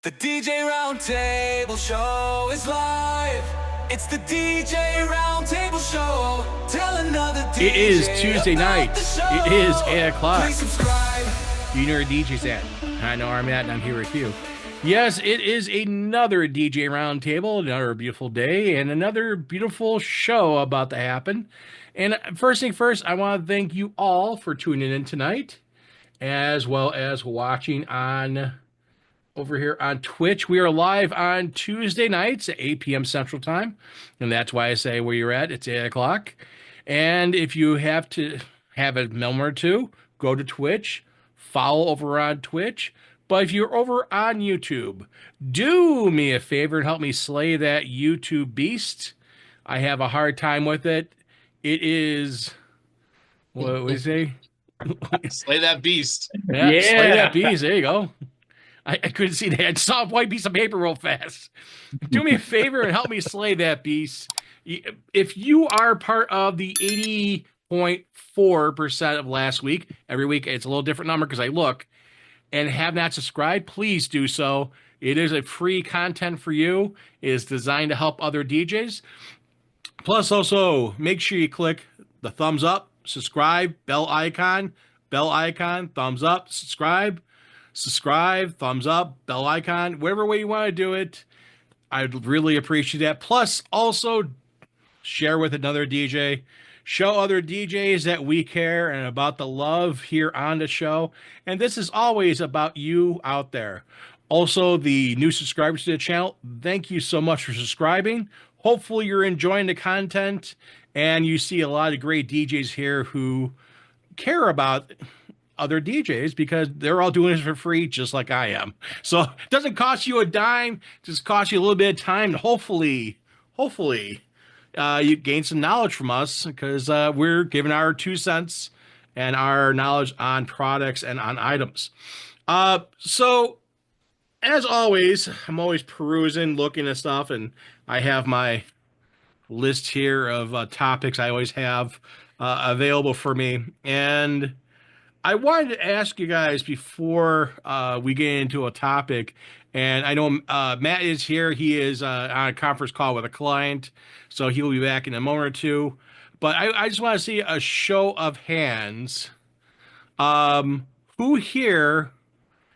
The DJ Roundtable Show is live. It's the DJ Roundtable Show. Tell another DJ. It is Tuesday night. It is 8 o'clock. Please subscribe. You know where DJ's at. I know where I'm at, and I'm here with you. Yes, it is another DJ Roundtable, another beautiful day, and another beautiful show about to happen. And first thing first, I want to thank you all for tuning in tonight, as well as watching on over here on Twitch. We are live on Tuesday nights at 8 p.m. Central Time, and that's why I say where you're at. It's 8 o'clock. And if you have to have a moment or two, go to Twitch, follow over on Twitch. But if you're over on YouTube, do me a favor and help me slay that YouTube beast. I have a hard time with it. It is, what do you say? Slay that beast. Yeah, slay that beast. There you go. I couldn't see that. I saw a white piece of paper real fast. Do me a favor and help me slay that beast. If you are part of the 80.4% of last week, every week it's a little different number because I look, and have not subscribed, please do so. It is a free content for you. It is designed to help other DJs. Plus, also, make sure you click the thumbs up, subscribe, bell icon, thumbs up, subscribe, thumbs up, bell icon, whatever way you want to do it. I'd really appreciate that. Plus, also share with another DJ. Show other DJs that we care and about the love here on the show. And this is always about you out there. Also, the new subscribers to the channel, thank you so much for subscribing. Hopefully you're enjoying the content and you see a lot of great DJs here who care about other DJs because they're all doing this for free just like I am. So it doesn't cost you a dime, just costs you a little bit of time. And hopefully, you gain some knowledge from us because we're giving our 2 cents and our knowledge on products and on items. So as always, I'm always perusing, looking at stuff, and I have my list here of topics I always have available for me. And I wanted to ask you guys before we get into a topic, and I know Matt is here. He is on a conference call with a client, so he will be back in a moment or two. But I just want to see a show of hands. Who here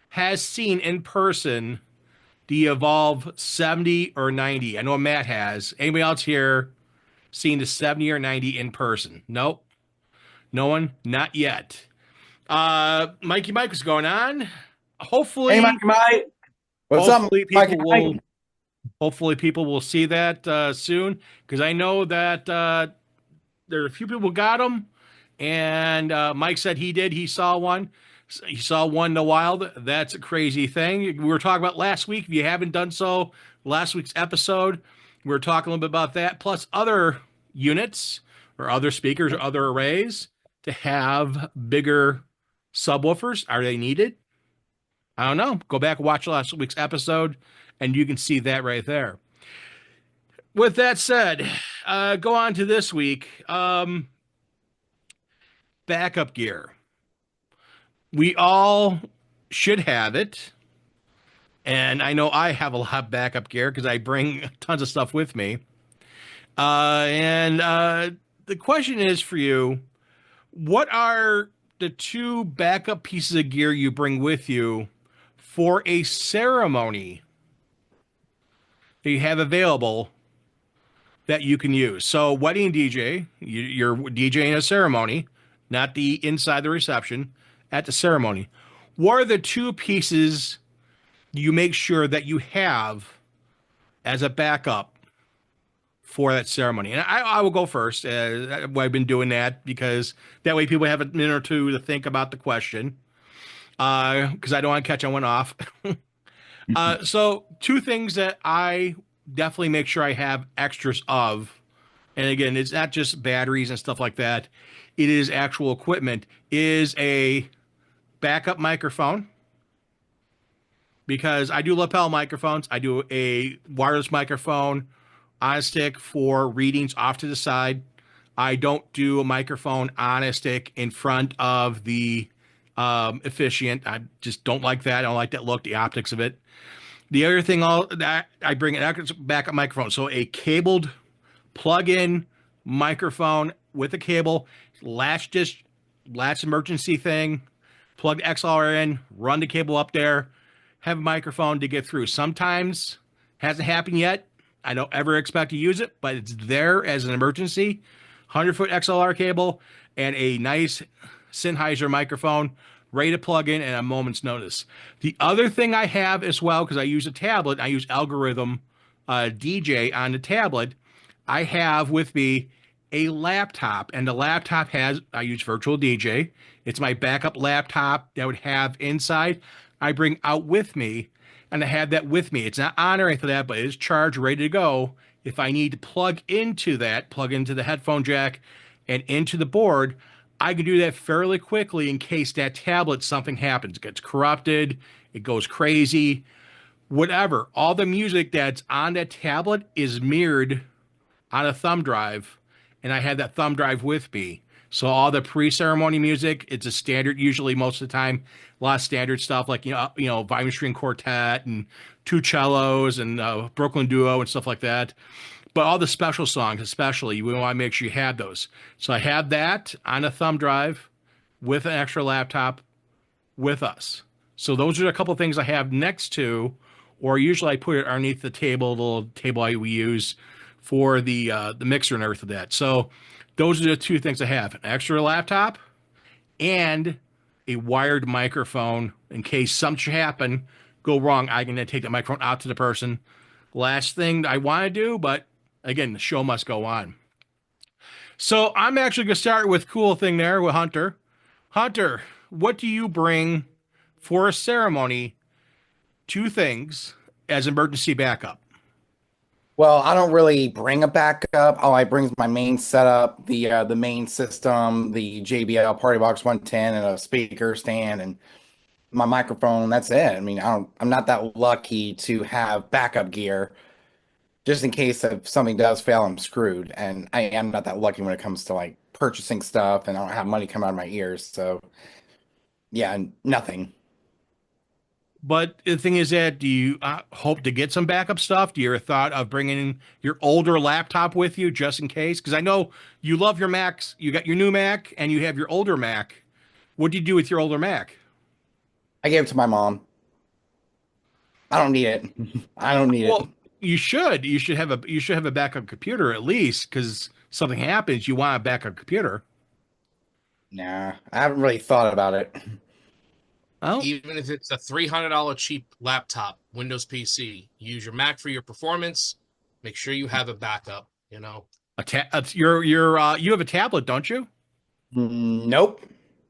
has seen in person the Evolve 70 or 90? I know Matt has. Anybody else here seen the 70 or 90 in person? Nope. No one? Not yet. Mikey Mike, what's going on? Hopefully, hey, Mikey Mike. What's hopefully up, people will. Hopefully, people will see that soon because I know that there are a few people who got them, and Mike said he did. He saw one. He saw one in the wild. That's a crazy thing. We were talking about last week. If you haven't done so, last week's episode, we were talking a little bit about that, plus other units or other speakers or other arrays to have bigger subwoofers. Are they needed? I don't know. Go back and watch last week's episode, and you can see that right there. With that said, go on to this week. Backup gear. We all should have it. And I know I have a lot of backup gear because I bring tons of stuff with me. The question is for you, what are the 2 backup pieces of gear you bring with you for a ceremony that you have available that you can use? So wedding DJ, you're DJing a ceremony, not the inside the reception, at the ceremony. What are the 2 pieces you make sure that you have as a backup for that ceremony? And I will go first. I've been doing that because that way people have a minute or two to think about the question because I don't want to catch anyone off. So 2 things that I definitely make sure I have extras of, and again, it's not just batteries and stuff like that. It is actual equipment, is a backup microphone, because I do lapel microphones. I do a wireless microphone on a stick for readings off to the side. I don't do a microphone on a stick in front of the officiant. I just don't like that. I don't like that look, the optics of it. The other thing, all that I bring an backup microphone, so a cabled plug-in microphone with a cable, latch disk, latch emergency thing, plug the XLR in, run the cable up there, have a microphone to get through. Sometimes hasn't happened yet. I don't ever expect to use it, but it's there as an emergency. 100-foot XLR cable and a nice Sennheiser microphone ready to plug in at a moment's notice. The other thing I have as well, because I use a tablet, I use Algorithm DJ on the tablet. I have with me a laptop, and the laptop has, I use Virtual DJ. It's my backup laptop that would have inside. I bring out with me, and I have that with me. It's not on or anything like that, but it is charged, ready to go. If I need to plug into that, plug into the headphone jack and into the board, I can do that fairly quickly in case that tablet, something happens, it gets corrupted, it goes crazy, whatever. All the music that's on that tablet is mirrored on a thumb drive, and I had that thumb drive with me. So all the pre-ceremony music, it's a standard, usually most of the time, a lot of standard stuff like Violin String Quartet and two cellos and Brooklyn Duo and stuff like that. But all the special songs, especially, we want to make sure you have those. So I have that on a thumb drive with an extra laptop with us. So those are a couple of things I have next to, or usually I put it underneath the table, the little table we use for the mixer and everything like that. So those are the two things I have: an extra laptop and a wired microphone in case something should happen, go wrong. I can then take the microphone out to the person. Last thing I want to do, but again, the show must go on. So I'm actually going to start with cool thing there with Hunter. Hunter, what do you bring for a ceremony? Two things as emergency backup. Well, I don't really bring a backup. All I bring is my main setup, the main system, the JBL Party Box 110, and a speaker stand, and my microphone. That's it. I mean, I'm not that lucky to have backup gear, just in case if something does fail, I'm screwed. And I am not that lucky when it comes to like purchasing stuff, and I don't have money come out of my ears. So yeah, nothing. But the thing is that, do you hope to get some backup stuff? Do you ever thought of bringing your older laptop with you just in case? Because I know you love your Macs. You got your new Mac and you have your older Mac. What do you do with your older Mac? I gave it to my mom. I don't need it. I don't need it. Well, you should. You should have a backup computer at least, because something happens, you want a backup computer. Nah, I haven't really thought about it. Oh, Even if it's a $300 cheap laptop, Windows PC, use your Mac for your performance. Make sure you have a backup. you have a tablet, don't you? Nope.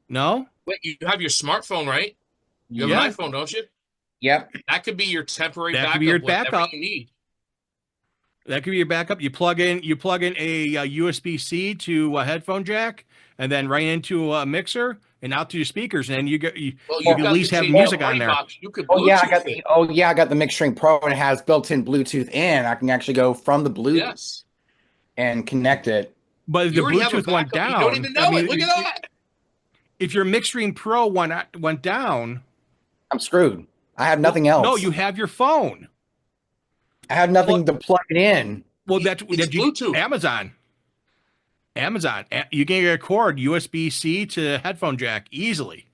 No. Wait, you have your smartphone, right? You have Yeah. an iPhone, don't you? Yep. That could be your temporary That backup. could be your whatever backup. you need. That could be your backup. You plug in a USB-C to a headphone jack, and then right into a mixer and out to your speakers, and then you Well, can got at least the have JBL music on Party there. Box. You could Oh yeah, Bluetooth it. I got the Mixstring Pro, and it has built-in Bluetooth in. I can actually go from the Bluetooth Yes. and connect it. But if You the already have a Bluetooth went backup. down, You don't even know I mean, it. Look at that. if your Mixstream Pro went down, I'm screwed. I have nothing else. no, you have your phone. I have nothing to plug it in. Well, It's Bluetooth. Amazon. You can get a cord USB-C to headphone jack easily,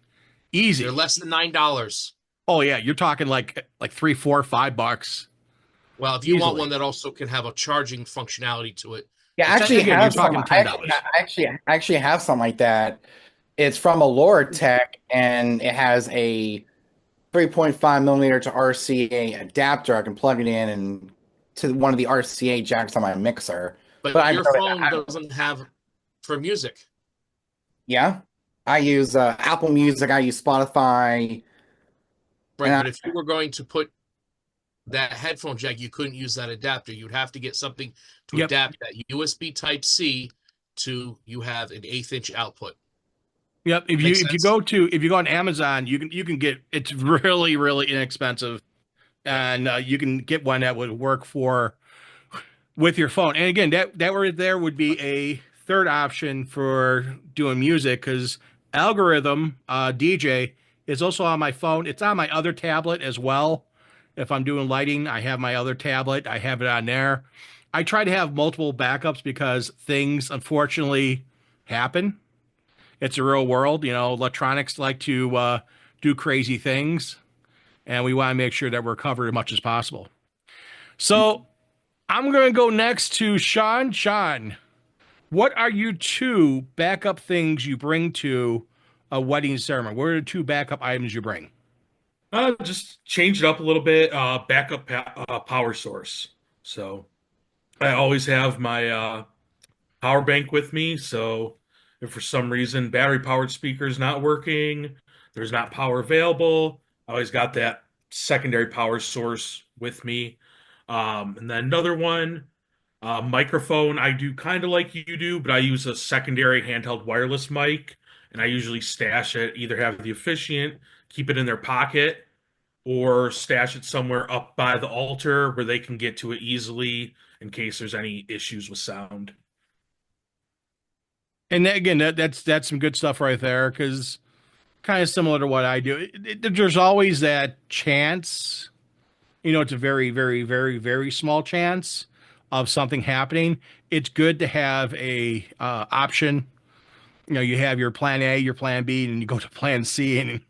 easy. They're less than $9. Oh yeah, you're talking like $3, $4, $5. Well, if you want Easily. one that also can have a charging functionality to it, Yeah, I It's actually again, have you're talking some. $10. I actually have something like that. It's from a Tech, and it has a 3.5 millimeter to RCA adapter. I can plug it in and to one of the RCA jacks on my mixer. but I your really- phone I- doesn't have for music. Yeah, I use Apple Music. I use Spotify. Right, Yeah. but if you were going to put that headphone jack, you couldn't use that adapter. You'd have to get something to Yep. adapt that USB Type C to you have an 1/8 inch output. Yep. If Makes you sense. go on Amazon, you can get, it's really inexpensive, and you can get one that would work with your phone. And again, that right there would be a third option for doing music, because Algorithm DJ is also on my phone. It's on my other tablet as well, If I'm doing lighting, I have my other tablet. I have it on there. I try to have multiple backups because things unfortunately happen. It's a real world. Electronics like to do crazy things, and we want to make sure that we're covered as much as possible. So I'm going to go next to Sean. Sean, what are your two backup things you bring to a wedding ceremony? What are the two backup items you bring? Just change it up a little bit. Power source. So I always have my power bank with me. So if for some reason battery powered speaker is not working, there's not power available, I always got that secondary power source with me. And then another one, microphone. I do kind of like you do, but I use a secondary handheld wireless mic, and I usually stash it, either have the officiant keep it in their pocket or stash it somewhere up by the altar where they can get to it easily in case there's any issues with sound. And again, that's some good stuff right there because kind of similar to what I do. There's always that chance, it's a very, very, very, very small chance of something happening. It's good to have a option. You have your plan A, your plan B, and you go to plan C, and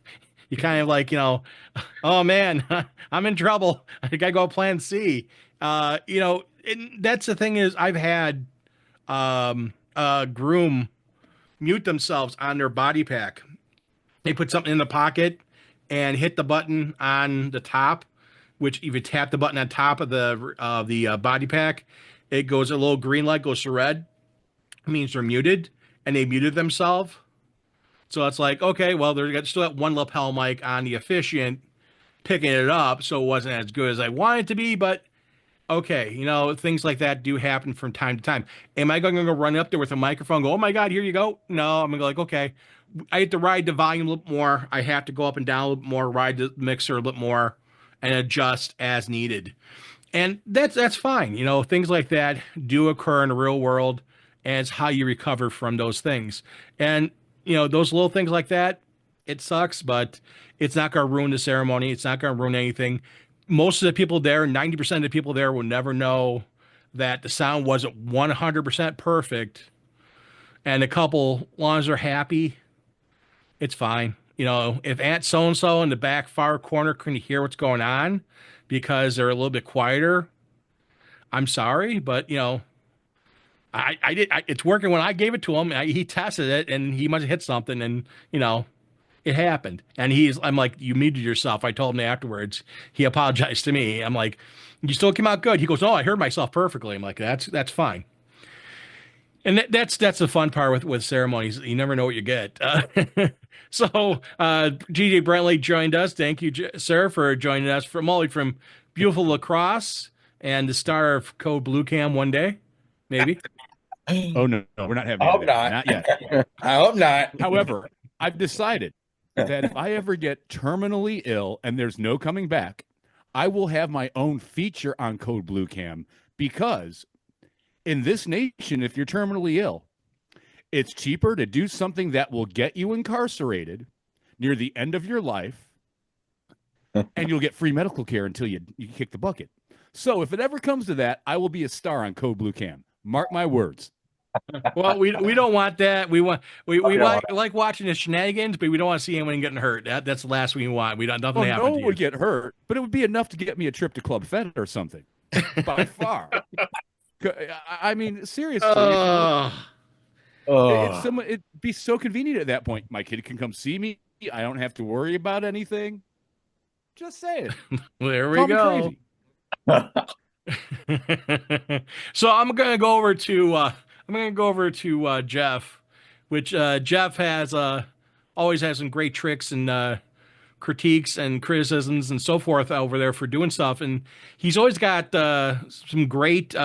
you kind of like, oh man, I'm in trouble. I gotta go plan C. And that's the thing is I've had a groom mute themselves on their body pack. They put something in the pocket and hit the button on the top, which if you tap the button on top of the body pack, it goes, a little green light goes to red. It means they're muted, and they muted themselves. So it's like, okay, well, they're still got one lapel mic on the officiant picking it up, so it wasn't as good as I wanted it to be, but okay, things like that do happen from time to time. Am I going to go run up there with a microphone, go, oh my God, here you go? No, I'm going to go like, okay, I have to ride the volume a little more. I have to go up and down a little more, ride the mixer a little more, and adjust as needed. And that's fine. Things like that do occur in the real world, and it's how you recover from those things. And, those little things like that, it sucks, but it's not going to ruin the ceremony. It's not going to ruin anything. Most of the people there, 90% of the people there will never know that the sound wasn't 100% perfect. And a couple, as long as they're happy, it's fine. If Aunt so-and-so in the back far corner couldn't hear what's going on because they're a little bit quieter, I'm sorry, but, it's working. When I gave it to him, he tested it and he must have hit something and, it happened. And I'm like, you muted yourself. I told him afterwards. He apologized to me. I'm like, you still came out good. He goes, oh, I heard myself perfectly. I'm like, that's fine. And that's the fun part with ceremonies. You never know what you get. So GJ Brentley joined us. Thank you, sir, for joining us from beautiful La Crosse and the star of Code Blue Cam one day, maybe. Oh no, we're not having I hope that. not. Not yet. I hope not. However, I've decided that if I ever get terminally ill and there's no coming back, I will have my own feature on Code Blue Cam because in this nation, if you're terminally ill, it's cheaper to do something that will get you incarcerated near the end of your life, and you'll get free medical care until you kick the bucket. So if it ever comes to that, I will be a star on Code Blue Cam. Mark my words. Well, we don't want that. We like watching the shenanigans, but we don't want to see anyone getting hurt. That's the last we want. We don't nothing to happen no to one you. would get hurt, but it would be enough to get me a trip to Club Fed or something. By far. I mean, seriously. It'd be so convenient at that point. My kid can come see me. I don't have to worry about anything. Just saying. There we Call me go. crazy. So I'm gonna go over to Jeff, which Jeff has always has some great tricks and critiques and criticisms and so forth over there for doing stuff, and he's always got some great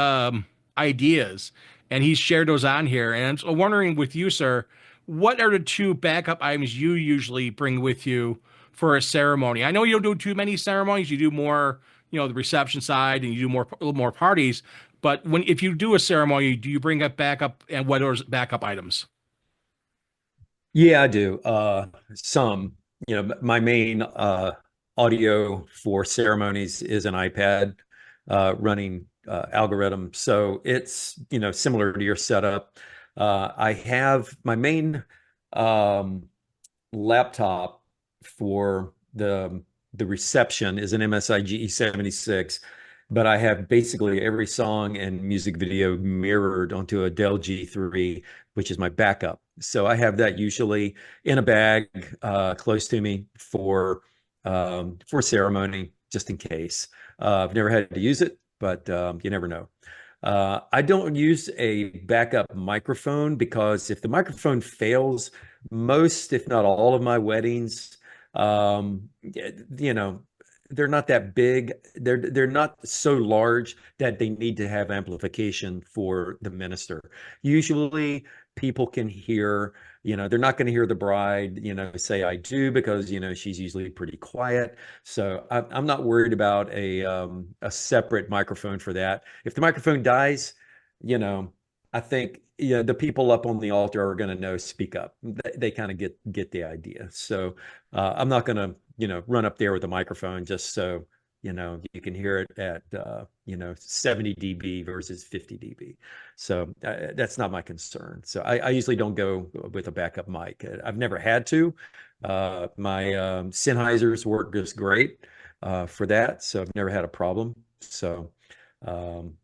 ideas, and he's shared those on here. And I'm wondering with you, sir, what are the two backup items you usually bring with you for a ceremony? I know you don't do too many ceremonies; you do more, the reception side, and you do a little more parties. But if you do a ceremony, do you bring up backup, and what are backup items? Yeah, I do. Some, my main audio for ceremonies is an iPad running algorithm. So it's, similar to your setup. I have my main laptop for the reception is an MSI GE76, but I have basically every song and music video mirrored onto a Dell G3, which is my backup. So I have that usually in a bag close to me for ceremony, just in case. I've never had to use it, but you never know. I don't use a backup microphone because if the microphone fails, most, if not all of my weddings, you know, they're not that big. They're not so large that they need to have amplification for the minister. Usually people can hear, they're not going to hear the bride, say I do because, she's usually pretty quiet. So I'm not worried about a separate microphone for that. If the microphone dies, I think the people up on the altar are going to know, speak up. They kind of get the idea. So I'm not going to run up there with a microphone just so you can hear it at 70 dB versus 50 dB. So that's not my concern. So I usually don't go with a backup mic. I've never had to. My Sennheisers work just great for that, so I've never had a problem. So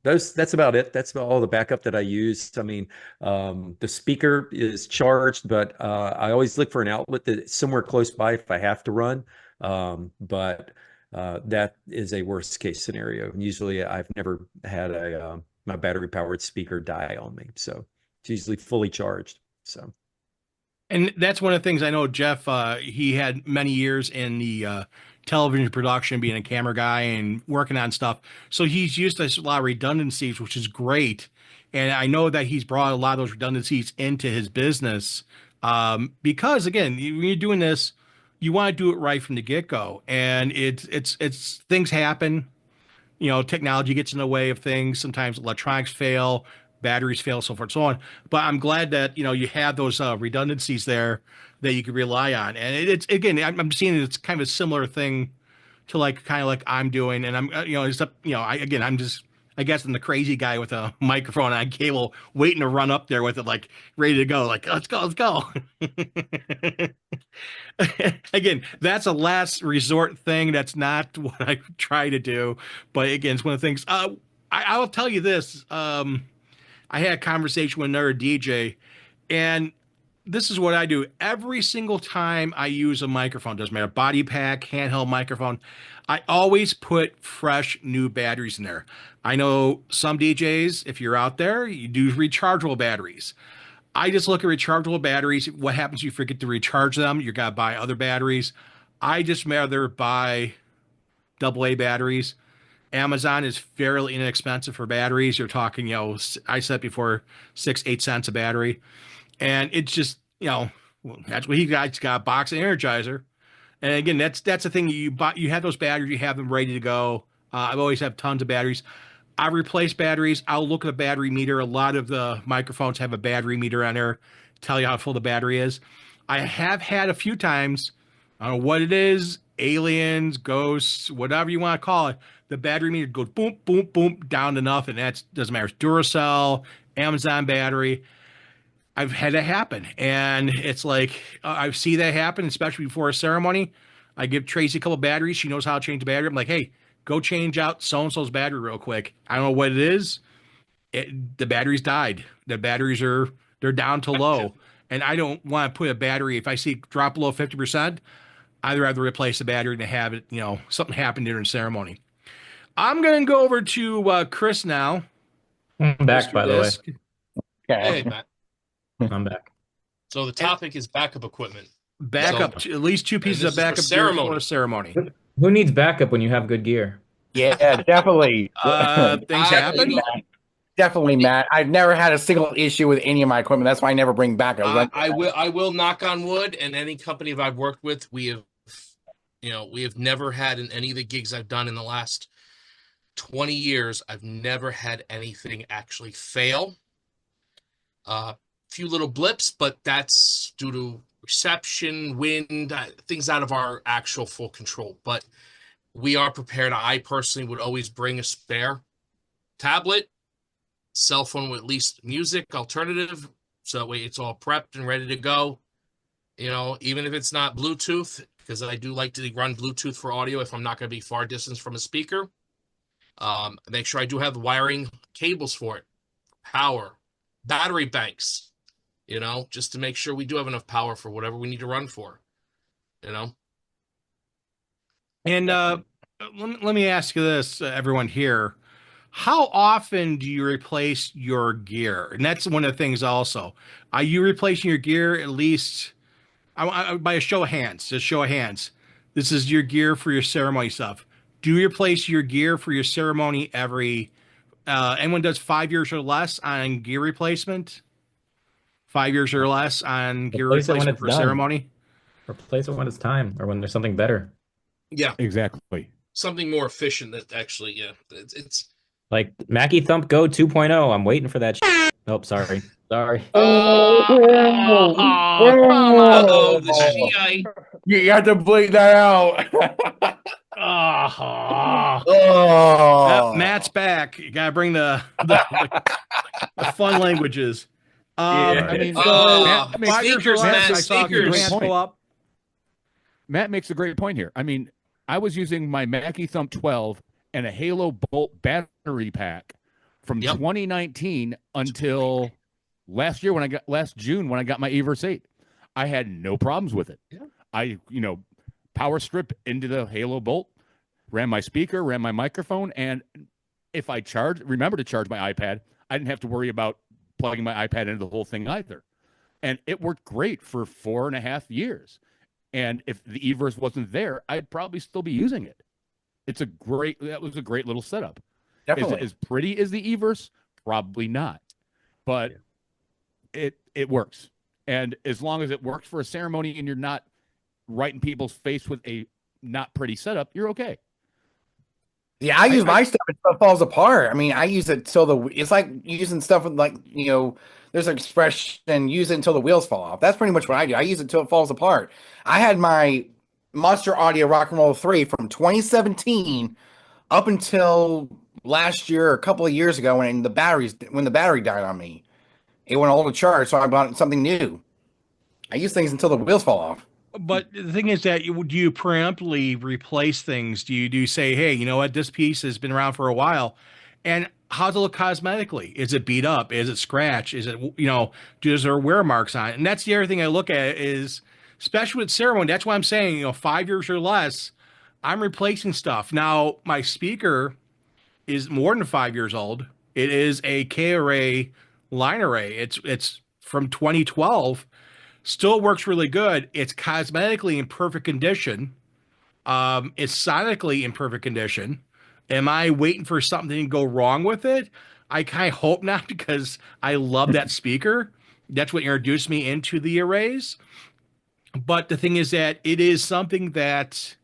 that's about it. That's about all the backup that I use. I mean, the speaker is charged, but I always look for an outlet that's somewhere close by if I have to run. But that is a worst case scenario. Usually I've never had my battery powered speaker die on me. So it's usually fully charged. So. And that's one of the things I know Jeff, he had many years in the television production, being a camera guy and working on stuff. So he's used to a lot of redundancies, which is great. And I know that he's brought a lot of those redundancies into his business because, again, when you're doing this, you want to do it right from the get-go. And it's things happen. Technology gets in the way of things. Sometimes electronics fail, batteries fail, so forth and so on. But I'm glad that, you have those redundancies there that you can rely on. And it's, again, I'm seeing it's kind of a similar thing to kind of like I'm doing. And I'm, except, I'm just, I guess I'm the crazy guy with a microphone and a cable waiting to run up there with it, like ready to go. Like, let's go, let's go. Again, that's a last resort thing. That's not what I try to do. But again, it's one of the things. I will tell you this. I had a conversation with another DJ, and this is what I do every single time I use a microphone. Doesn't matter, body pack, handheld microphone. I always put fresh new batteries in there. I know some DJs, if you're out there, you do rechargeable batteries. I just look at rechargeable batteries. What happens if you forget to recharge them? You got to buy other batteries. I just rather buy AA batteries. Amazon is fairly inexpensive for batteries. You're talking, I said before, 6-8 cents a battery. And it's just, that's what he got. He's got a box of Energizer. And again, that's the thing. You buy, you have those batteries, you have them ready to go. I've always have tons of batteries. I replace batteries. I'll look at the battery meter. A lot of the microphones have a battery meter on there, tell you how full the battery is. I have had a few times, I don't know what it is, aliens, ghosts, whatever you want to call it. The battery meter goes boom, boom, boom, down to nothing. That doesn't matter. It's Duracell, Amazon battery. I've had that happen. And it's like, I see that happen, especially before a ceremony. I give Tracy a couple batteries. She knows how to change the battery. I'm like, hey, go change out so-and-so's battery real quick. I don't know what it is. The batteries died. The batteries they're down to low. And I don't want to put a battery, if I see it drop below 50%, I'd rather replace the battery than have it, something happen during the ceremony. I'm going to go over to Chris now. I'm back, Mr. by the way. Disc. Hey, Matt. I'm back. So the topic is backup equipment. Backup, at least 2 pieces of backup gear for a ceremony. Who needs backup when you have good gear? Yeah, definitely. Things happen. Definitely, Matt. I've never had a single issue with any of my equipment. That's why I never bring backup. I will knock on wood, and any company that I've worked with, we have never had in any of the gigs I've done in the last 20 years, I've never had anything actually fail. Few little blips, but that's due to reception, wind, things out of our actual full control. But we are prepared. I personally would always bring a spare tablet, cell phone with at least music alternative, so that way it's all prepped and ready to go. Even if it's not Bluetooth, because I do like to run Bluetooth for audio if I'm not going to be far distance from a speaker. Make sure I do have wiring cables for it, power, battery banks, just to make sure we do have enough power for whatever we need to run for, And let me ask you this, everyone here. How often do you replace your gear? And that's one of the things also. Are you replacing your gear at least by a show of hands? Just show of hands. This is your gear for your ceremony stuff. Do you replace your gear for your ceremony every anyone does 5 years or less on gear replacement? 5 years or less on gear Replace it when replacement it's for done. ceremony? Replace it when it's time or when there's something better. Yeah, Exactly. something more efficient that actually, yeah, it's Like Mackie Thump Go 2.0. I'm waiting for that. Oh, sorry. Sorry. Oh, come uh-oh, the on. Shiite. You have to bleep that out. Oh. Oh. Matt's back. You gotta bring the fun languages. I mean, Matt, 5 years or sneakers, less, Matt, I saw a few sneakers. hands go up. Matt makes a great point here. I mean, I was using my Mackie Thump 12 and a Halo Bolt battery pack from 2019 until last June when I got my Everse 8. I had no problems with it. Yeah. I, power strip into the Halo Bolt, ran my speaker, ran my microphone, and if I remember to charge my iPad, I didn't have to worry about plugging my iPad into the whole thing either. And it worked great for 4.5 years. And if the Everse wasn't there, I'd probably still be using it. That was a great little setup. Definitely. Is it as pretty as the Everse? Probably not. But it works. And as long as it works for a ceremony and you're not right in people's face with a not pretty setup, you're okay. Yeah, I use my stuff and stuff falls apart. I mean, I use it till it's like using stuff with there's an expression, use it until the wheels fall off. That's pretty much what I do. I use it till it falls apart. I had my Monster Audio Rock and Roll 3 from 2017 up until last year, a couple of years ago when the battery died on me. It went all to charge, so I bought something new. I use things until the wheels fall off. But the thing is that do you preemptively replace things? Do you say, hey, you know what, this piece has been around for a while, and how's it look cosmetically? Is it beat up? Is it scratched? Is it does there wear marks on it? And that's the other thing I look at is, especially with ceremony. That's why I'm saying 5 years or less, I'm replacing stuff. Now my speaker is more than 5 years old. It is a K-Array line array. It's from 2012. Still works really good. It's cosmetically in perfect condition. It's sonically in perfect condition. Am I waiting for something to go wrong with it? I kind of hope not, because I love that speaker. That's what introduced me into the arrays. But the thing is that it is something that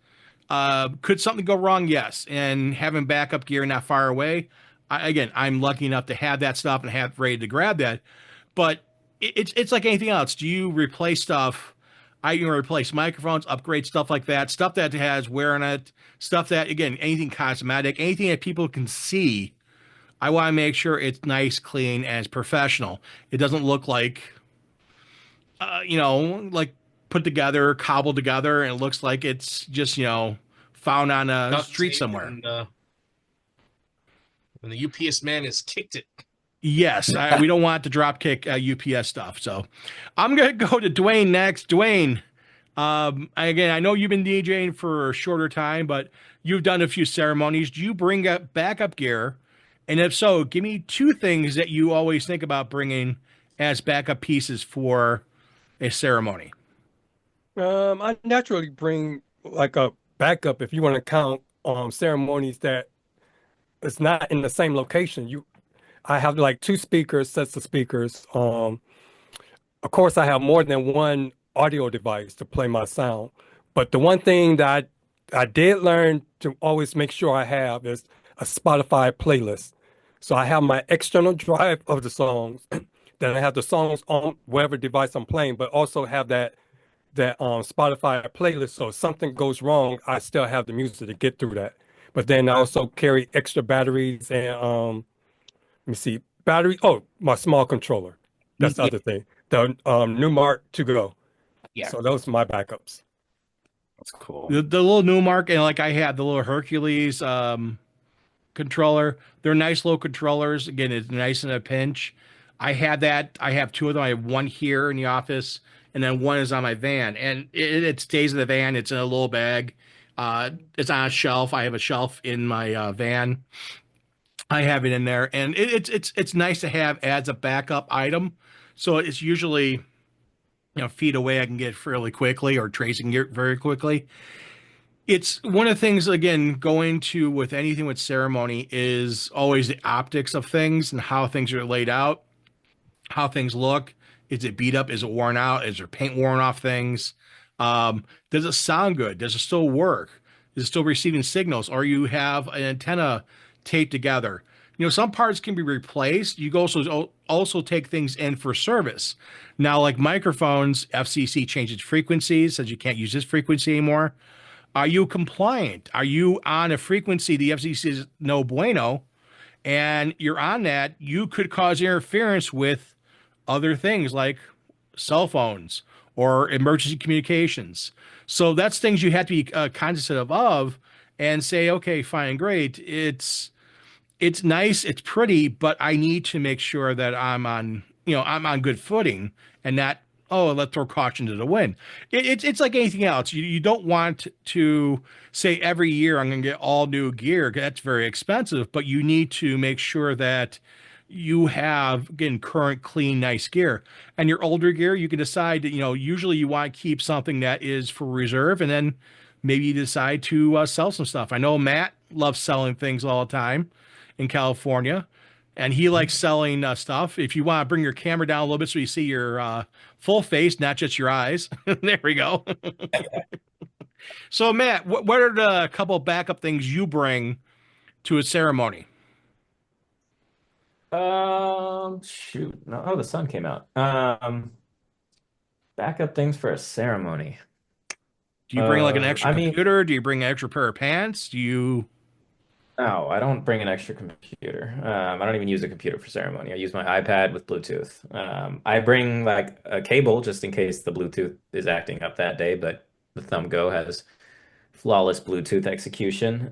could something go wrong? Yes. And having backup gear not far away, I'm lucky enough to have that stuff and have ready to grab that. But it's like anything else. Do you replace stuff? I can replace microphones, upgrade stuff like that, stuff that has wear on it, stuff that, again, anything cosmetic, anything that people can see. I want to make sure it's nice, clean, and it's professional. It doesn't look like, like put together, cobbled together, and it looks like it's just, found on a street somewhere. And the UPS man has kicked it. Yes, we don't want to drop kick UPS stuff. So I'm going to go to Dwayne next. Dwayne, again, I know you've been DJing for a shorter time, but you've done a few ceremonies. Do you bring up backup gear? And if so, give me 2 things that you always think about bringing as backup pieces for a ceremony. I naturally bring like a backup if you want to count ceremonies that it's not in the same location. I have like 2 sets of speakers. Of course, I have more than one audio device to play my sound. But the one thing that I did learn to always make sure I have is a Spotify playlist. So I have my external drive of the songs. Then I have the songs on whatever device I'm playing, but also have that that Spotify playlist. So if something goes wrong, I still have the music to get through that. But then I also carry extra batteries and let me see, battery. Oh, my small controller. That's the Yeah, other thing. The Newmark to go. yeah. So those are my backups. That's cool. The little Newmark and like I had the little Hercules controller. They're nice little controllers. Again, it's nice in a pinch. I had that. I have two of them. I have one here in the office, and then one is on my van. And it stays in the van. It's in a little bag. It's on a shelf. I have a shelf in my van. I have it in there, and it's nice to have as a backup item. So it's usually feet away. I can get fairly quickly, or tracing it very quickly. It's one of the things, again, going to with anything with ceremony is always the optics of things and how things are laid out, how things look. Is it beat up? Is it worn out? Is there paint worn off things? Does it sound good? Does it still work? Is it still receiving signals? Or you have an antenna taped together? Some parts can be replaced. You also take things in for service. Now, like microphones, FCC changes frequencies, says you can't use this frequency anymore. Are you compliant? Are you on a frequency the FCC is no bueno? And you're on that, you could cause interference with other things like cell phones or emergency communications. So that's things you have to be cognizant of and say, okay, fine, great. It's nice, it's pretty, but I need to make sure that I'm on good footing and not, oh, let's throw caution to the wind. It's like anything else. You don't want to say every year I'm going to get all new gear. That's very expensive, but you need to make sure that you have, again, current, clean, nice gear. And your older gear, you can decide that, usually you want to keep something that is for reserve, and then maybe you decide to sell some stuff. I know Matt loves selling things all the time in California, and he likes selling stuff. If you want to bring your camera down a little bit so you see your full face, not just your eyes. There we go. So, Matt, what are the couple backup things you bring to a ceremony? Shoot. No, oh, the sun came out. Backup things for a ceremony. Do you bring like an extra I mean, computer? Do you bring an extra pair of pants? Do you? no, I don't bring an extra computer. I don't even use a computer for ceremony. I use my iPad with Bluetooth. I bring like a cable just in case the Bluetooth is acting up that day, but the Thumb Go has flawless Bluetooth execution.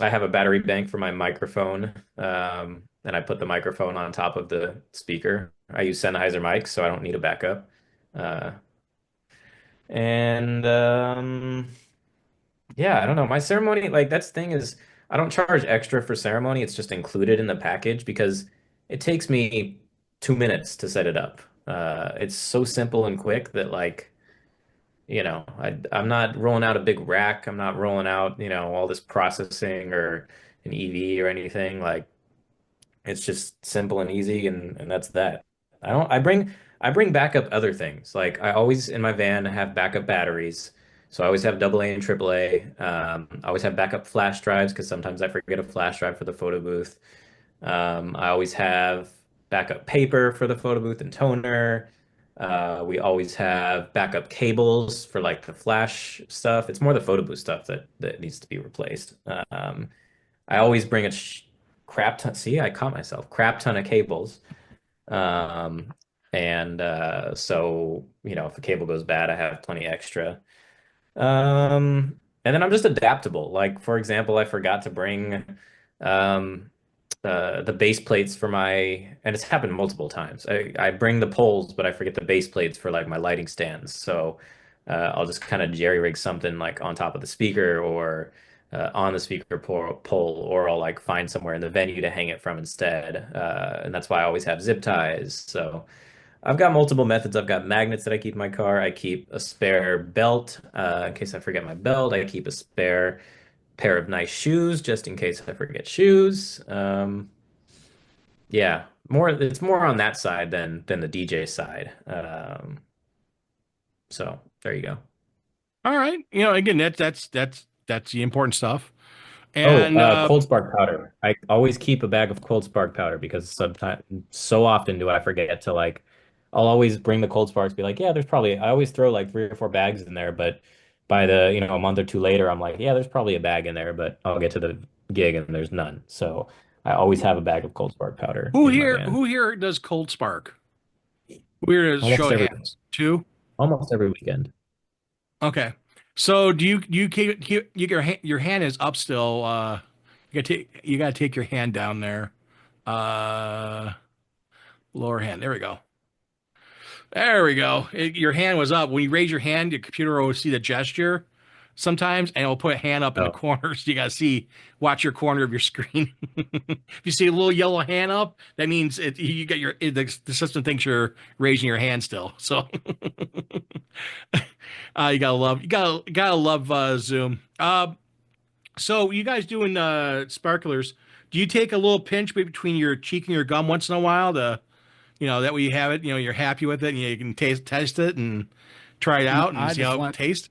I have a battery bank for my microphone, and I put the microphone on top of the speaker. I use Sennheiser mics, so I don't need a backup. Uh, and Yeah, I don't know. My ceremony, like that's the thing is, I don't charge extra for ceremony. It's just included in the package because it takes me 2 minutes to set it up. It's so simple and quick that I'm not rolling out a big rack. I'm not rolling out, all this processing or an EV or anything. Like it's just simple and easy, and that's that. I bring backup other things. Like I always in my van have backup batteries. So I always have AA and AAA. I always have backup flash drives because sometimes I forget a flash drive for the photo booth. I always have backup paper for the photo booth and toner. We always have backup cables for like the flash stuff. It's more the photo booth stuff that needs to be replaced. I always bring crap ton. See, I caught myself. Crap ton of cables. Um, and if a cable goes bad, I have plenty extra. And then I'm just adaptable. Like, for example, I forgot to bring um, the base plates for and it's happened multiple times. I bring the poles, but I forget the base plates for like my lighting stands. So I'll just kind of jerry rig something like on top of the speaker or on the speaker pole, or I'll like find somewhere in the venue to hang it from instead. And that's why I always have zip ties. So. I've got multiple methods. I've got magnets that I keep in my car. I keep a spare belt in case I forget my belt. I keep a spare pair of nice shoes just in case I forget shoes. Yeah, it's more on that side than the DJ side. So there you go. All right. Again, that's the important stuff. Oh, And cold spark powder. I always keep a bag of cold spark powder because sometimes, so often do I forget to like I'll always bring the cold sparks, be like, yeah, there's probably, I always throw like 3 or 4 bags in there, but by the, a month or two later, I'm like, yeah, there's probably a bag in there, but I'll get to the gig and there's none. So I always have a bag of cold spark powder Who in my here? van. Who here does Cold Spark? We're gonna show Almost of every hands. Two. almost every weekend. Okay. So do you keep your hand is up still? You gotta take your hand down there. Uh, Lower hand. There we go. There we go. Your hand was up. When you raise your hand, your computer will see the gesture sometimes, and it'll put a hand up in the Oh, corner. So you gotta watch your corner of your screen. If you see a little yellow hand up, that means you got the system thinks you're raising your hand still. So you gotta love Zoom. So you guys doing sparklers? Do you take a little pinch between your cheek and your gum once in a while to, that way you have it, you're happy with it and you can test it and try it out and I see just how it line, tastes?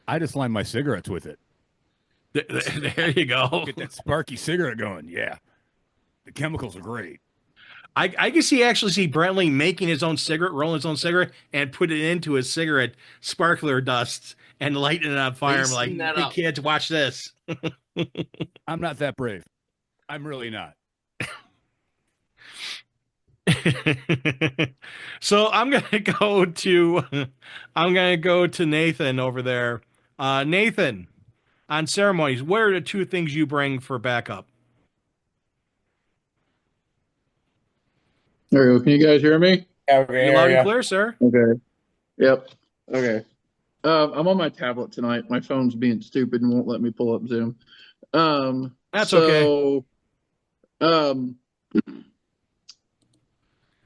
I just line my cigarettes with it. There you go. Get that sparky cigarette going. Yeah, the chemicals are great. I can actually see Brentley making his own cigarette, rolling his own cigarette, and put it into his cigarette sparkler dust and lighting it on fire. I'm like, Lacing that hey up. kids, watch this. I'm not that brave. I'm really not. So I'm gonna go to Nathan over there. Nathan, on ceremonies, what are the two things you bring for backup? There we go. Can you guys hear me? You loud and clear, sir. Okay. Yep. Okay. I'm on my tablet tonight. My phone's being stupid and won't let me pull up Zoom. That's okay. Um,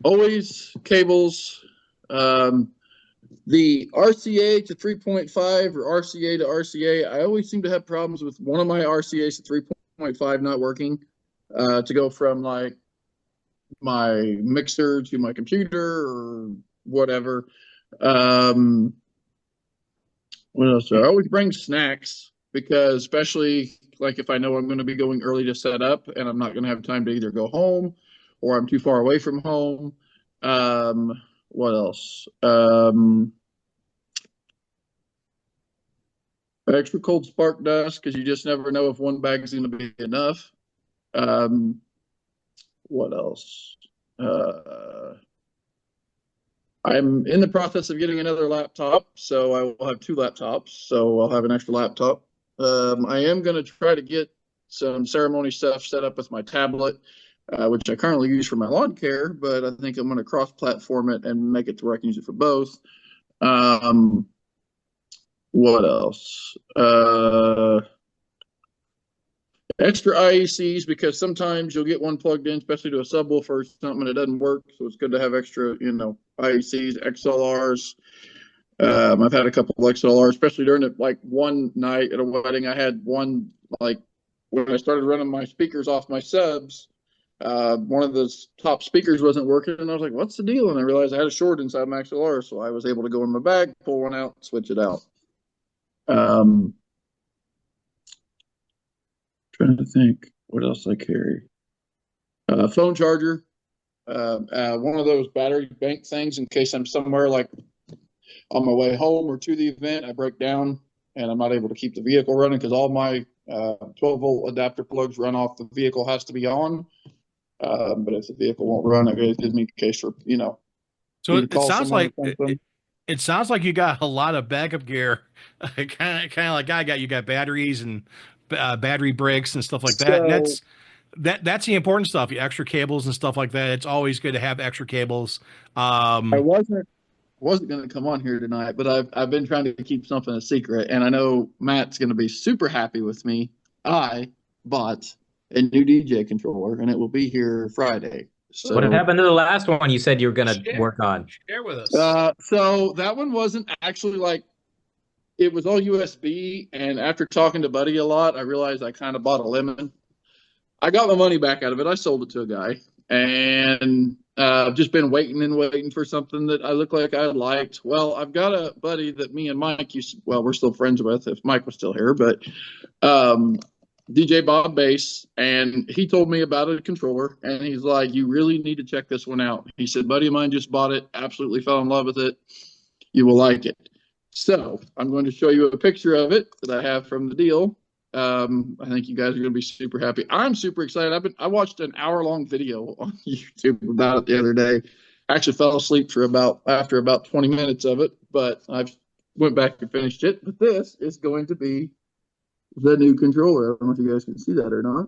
always cables. The RCA to 3.5 or RCA to RCA. I always seem to have problems with one of my RCAs to 3.5 not working. To go from like my mixer to my computer or whatever. What else? I always bring snacks because, especially like if I know I'm going to be going early to set up and I'm not going to have time to either go home or I'm too far away from home. What else? Extra cold spark dust because you just never know if one bag is going to be enough. What else? I'm in the process of getting another laptop, so I will have 2 laptops. So I'll have an extra laptop. I am going to try to get some ceremony stuff set up with my tablet, which I currently use for my lawn care, but I think I'm going to cross-platform it and make it to where I can use it for both. What else? Extra IECs because sometimes you'll get one plugged in, especially to a subwoofer or something, and it doesn't work. So it's good to have extra, IECs, XLRs. I've had a couple of XLRs, especially during it. Like one night at a wedding, I had one, like when I started running my speakers off my subs, one of the top speakers wasn't working, and I was like, "What's the deal?" And I realized I had a short inside my XLR, so I was able to go in my bag, pull one out, switch it out. Trying to think what else I carry. Phone charger, one of those battery bank things in case I'm somewhere like on my way home or to the event, I break down and I'm not able to keep the vehicle running because all my 12-volt adapter plugs run off. The vehicle has to be on, but if the vehicle won't run, it gives me a case for So you it call sounds someone like or something. it sounds like you got a lot of backup gear, kind of like I got. You got batteries and battery bricks and stuff like that. And So that's the important stuff. The extra cables and stuff like that. It's always good to have extra cables. I wasn't going to come on here tonight, but I've been trying to keep something a secret, and I know Matt's going to be super happy with me. I bought a new DJ controller, and it will be here Friday. So what happened to the last one you said you were gonna Share. work on? Share with us. So that one wasn't actually like it was all USB, and after talking to Buddy a lot, I realized I kind of bought a lemon. I got my money back out of it. I sold it to a guy, and I've just been waiting and waiting for something that I look like I liked. Well, I've got a buddy that me and Mike we're still friends with if Mike was still here, but DJ Bob Bass, and he told me about a controller, and he's like, "You really need to check this one out." He said, "Buddy of mine just bought it, absolutely fell in love with it. You will like it." So I'm going to show you a picture of it that I have from the deal. I think you guys are going to be super happy. I'm super excited. I watched an hour-long video on YouTube about it the other day. I actually fell asleep after about 20 minutes of it, but I went back and finished it. But this is going to be the new controller. I don't know if you guys can see that or not.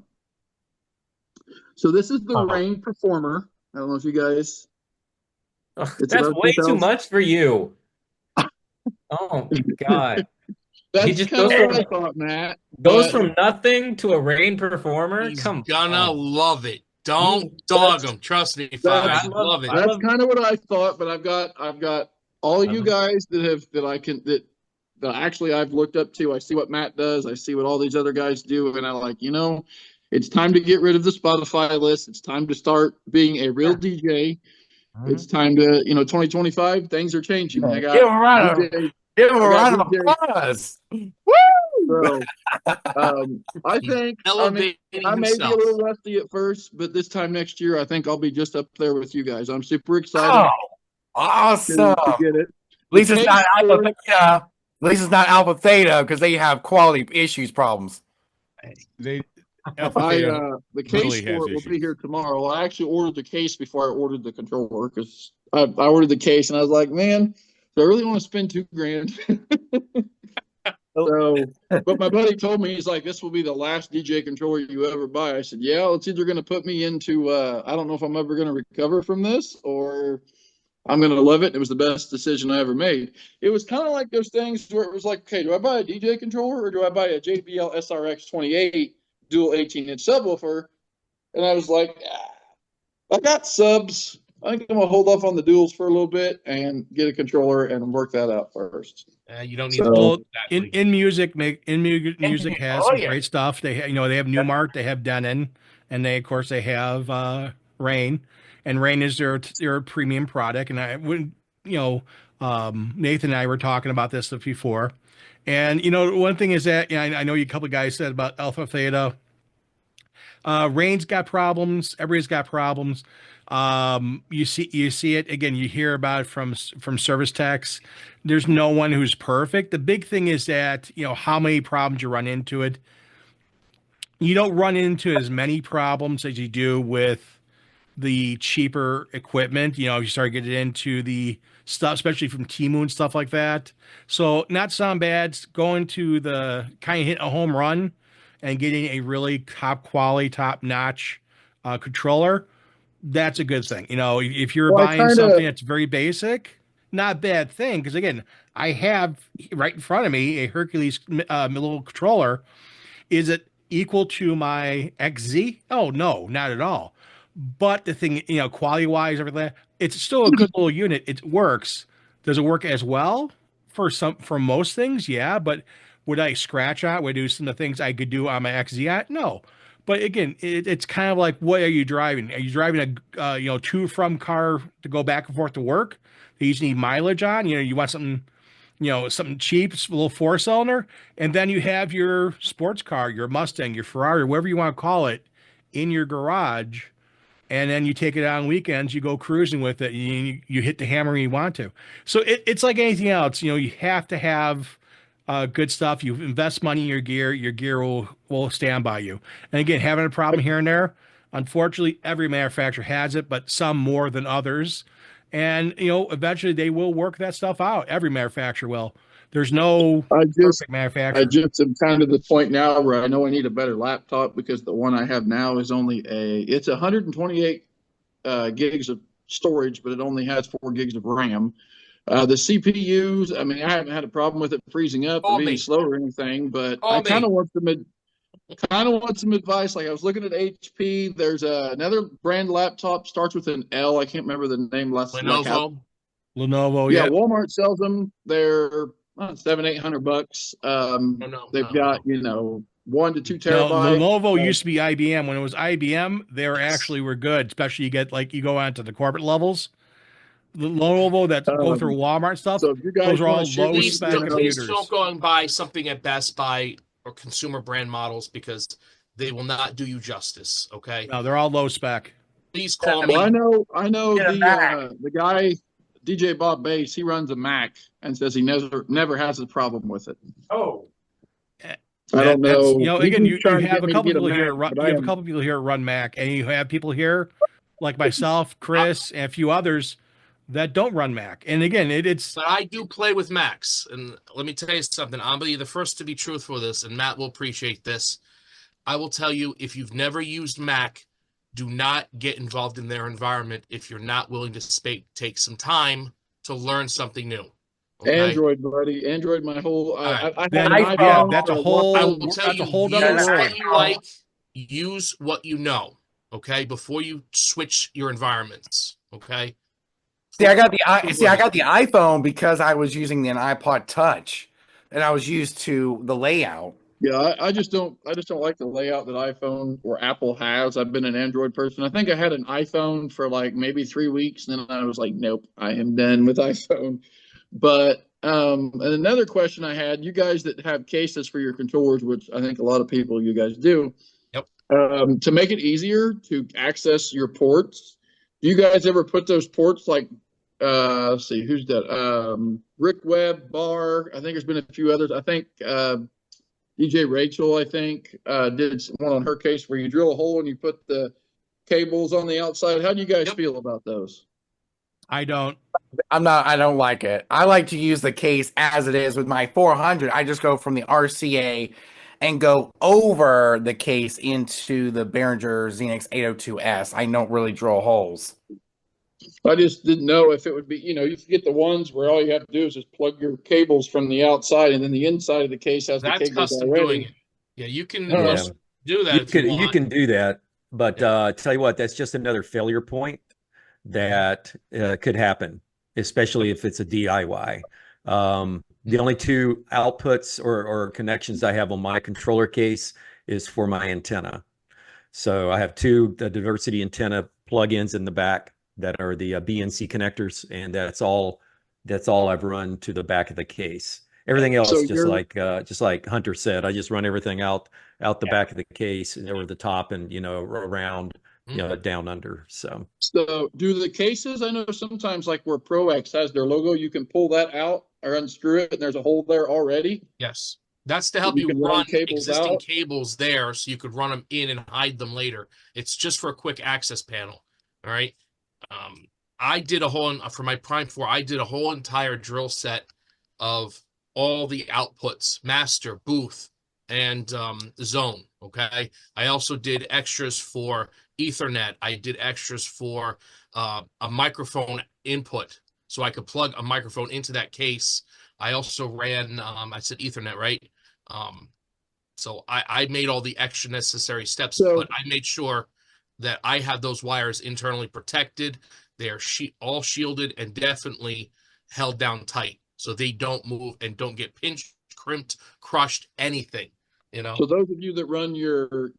So this is the Rain Performer. I don't know if you guys. That's way too much for you. Oh God. That's kind of what I thought, Matt. Goes from nothing to a Rain Performer. He's Come gonna on. love it. Don't dog him. Trust me, I love it. That's kind of what I thought, but I've got all of you guys that actually I've looked up to. I see what Matt does. I see what all these other guys do, and I like, it's time to get rid of the Spotify list. It's time to start being a real DJ. It's time to, 2025, things are changing. I got Give him a round of applause. Woo! So, I think I may be a little rusty at first, but this time next year, I think I'll be just up there with you guys. I'm super excited. Oh, awesome. To get it. At least it's not Alpha Theta. At least it's not Alpha Theta because they have quality issues problems. The case for it will be here tomorrow. I actually ordered the case before I ordered the controller because I ordered the case and I was like, man, do I really want to spend $2,000? So, but my buddy told me, he's like, this will be the last DJ controller you ever buy. I said, yeah, it's either going to put me into, I don't know if I'm ever going to recover from this or I'm going to love it. It was the best decision I ever made. It was kind of like those things where it was like, okay, do I buy a DJ controller or do I buy a JBL SRX 28 dual 18-inch subwoofer? And I was like, I got subs. I think I'm going to hold off on the duals for a little bit and get a controller and work that out first. You don't need in music has some great stuff. They they have Newmart, they have Denon, and they have Rain, and Rain is their premium product. And Nathan and I were talking about this before, and one thing is that I know a couple of guys said about Alpha Theta. Rain's got problems. Everybody's got problems. You see it again. You hear about it from service techs. There's no one who's perfect. The big thing is that how many problems you run into it. You don't run into as many problems as you do with the cheaper equipment. You start getting into the stuff, especially from Temu and stuff like that. So not sound bad. Going to the kind of hit a home run and getting a really top quality, top notch controller. That's a good thing. If you're buying something that's very basic, not a bad thing. Because again, I have right in front of me a Hercules little controller. Is it equal to my XZ? Oh, no, not at all. But the thing, quality wise, everything, it's still a good little unit. It works. Does it work as well for most things? Yeah. But would I scratch out? Would I do some of the things I could do on my XZ? No. But again, it's kind of like, what are you driving? Are you driving a to from car to go back and forth to work? You just need mileage on. You want something, something cheap, a little 4-cylinder, and then you have your sports car, your Mustang, your Ferrari, whatever you want to call it, in your garage, and then you take it out on weekends. You go cruising with it. And you hit the hammer when you want to. So it's like anything else. You have to have good stuff. You invest money in your gear will stand by you. And again, having a problem here and there, unfortunately, every manufacturer has it, but some more than others. And eventually they will work that stuff out. Every manufacturer will. There's no perfect manufacturer. I just am kind of the point now where I know I need a better laptop because the one I have now is it's 128 gigs of storage, but it only has 4 gigs of RAM. The CPUs, I mean, I haven't had a problem with it freezing up or being slow or anything, but I kind of want some advice. Like I was looking at HP. There's another brand laptop starts with an L. I can't remember the name. Lenovo. Yeah, Walmart sells them. They're $700-800. They've got 1 to 2 terabytes. Lenovo used to be IBM. When it was IBM, they were good. Especially you go on to the corporate levels. The Lenovo that go through Walmart stuff. So if you guys those are all low please spec computers. don't go and buy something at Best Buy or consumer brand models because they will not do you justice. Okay, No, they're all low spec. please call Well, me. I know Get 'em back. the guy DJ Bob Bass. He runs a Mac and says he never has a problem with it. Oh, I don't That's, know. He again, keeps you trying to have get a me to couple get a people here. Mac, but You I have a am. couple people here run Mac, and you have people here like myself, Chris, and a few others that don't run Mac. And again, it's But I do play with Macs, and let me tell you something. I'll be the first to be truthful with this, and Matt will appreciate this. I will tell you, if you've never used Mac, do not get involved in their environment if you're not willing to take some time to learn something new. Okay. Android, buddy. Android, my whole. All right. I had then an iPhone. yeah, iPhone that's a for whole I will tell that's a you, whole other use world. what you like, use what you know. Okay, before you switch your environments. Okay. See, I got the iPhone because I was using an iPod Touch, and I was used to the layout. Yeah, I just don't like the layout that iPhone or Apple has. I've been an Android person. I think I had an iPhone for like maybe 3 weeks, and then I was like, nope, I am done with iPhone. But and another question I had, you guys that have cases for your controllers, which I think a lot of people you guys do, Yep. to make it easier to access your ports, do you guys ever put those ports like let's see, who's that? Rick Webb, Bar, I think there's been a few others. I think DJ Rachel, I think, did one on her case where you drill a hole and you put the cables on the outside. How do you guys Yep. feel about those? I don't. I don't like it. I like to use the case as it is with my 400. I just go from the RCA and go over the case into the Behringer Xenix 802S. I don't really drill holes. I just didn't know if it would be, you can get the ones where all you have to do is just plug your cables from the outside, and then the inside of the case has That's the cables custom already. doing it. Yeah, you can Yeah. do that if you want. You can do that, but tell you what, that's just another failure point that could happen, especially if it's a DIY. The only two outputs or connections I have on my controller case is for my antenna. So I have two the diversity antenna plugins in the back that are the BNC connectors, and that's all I've run to the back of the case. Everything else, So just like Hunter said, I just run everything out the back of the case and over the top and around down under. So do the cases, I know sometimes like where ProX has their logo, you can pull that out or unscrew it, and there's a hole there already. Yes. That's to help You you can run run cables existing out. cables there so you could run them in and hide them later. It's just for a quick access panel. All right. I did a whole, for my Prime 4, I did a whole entire drill set of all the outputs, master, booth, and zone. Okay. I also did extras for Ethernet. I did extras for a microphone input so I could plug a microphone into that case. I also ran, I said Ethernet, right? So I made all the extra necessary steps, but I made sure that I had those wires internally protected. They are all shielded and definitely held down tight so they don't move and don't get pinched, crimped, crushed, anything. So those of you that run your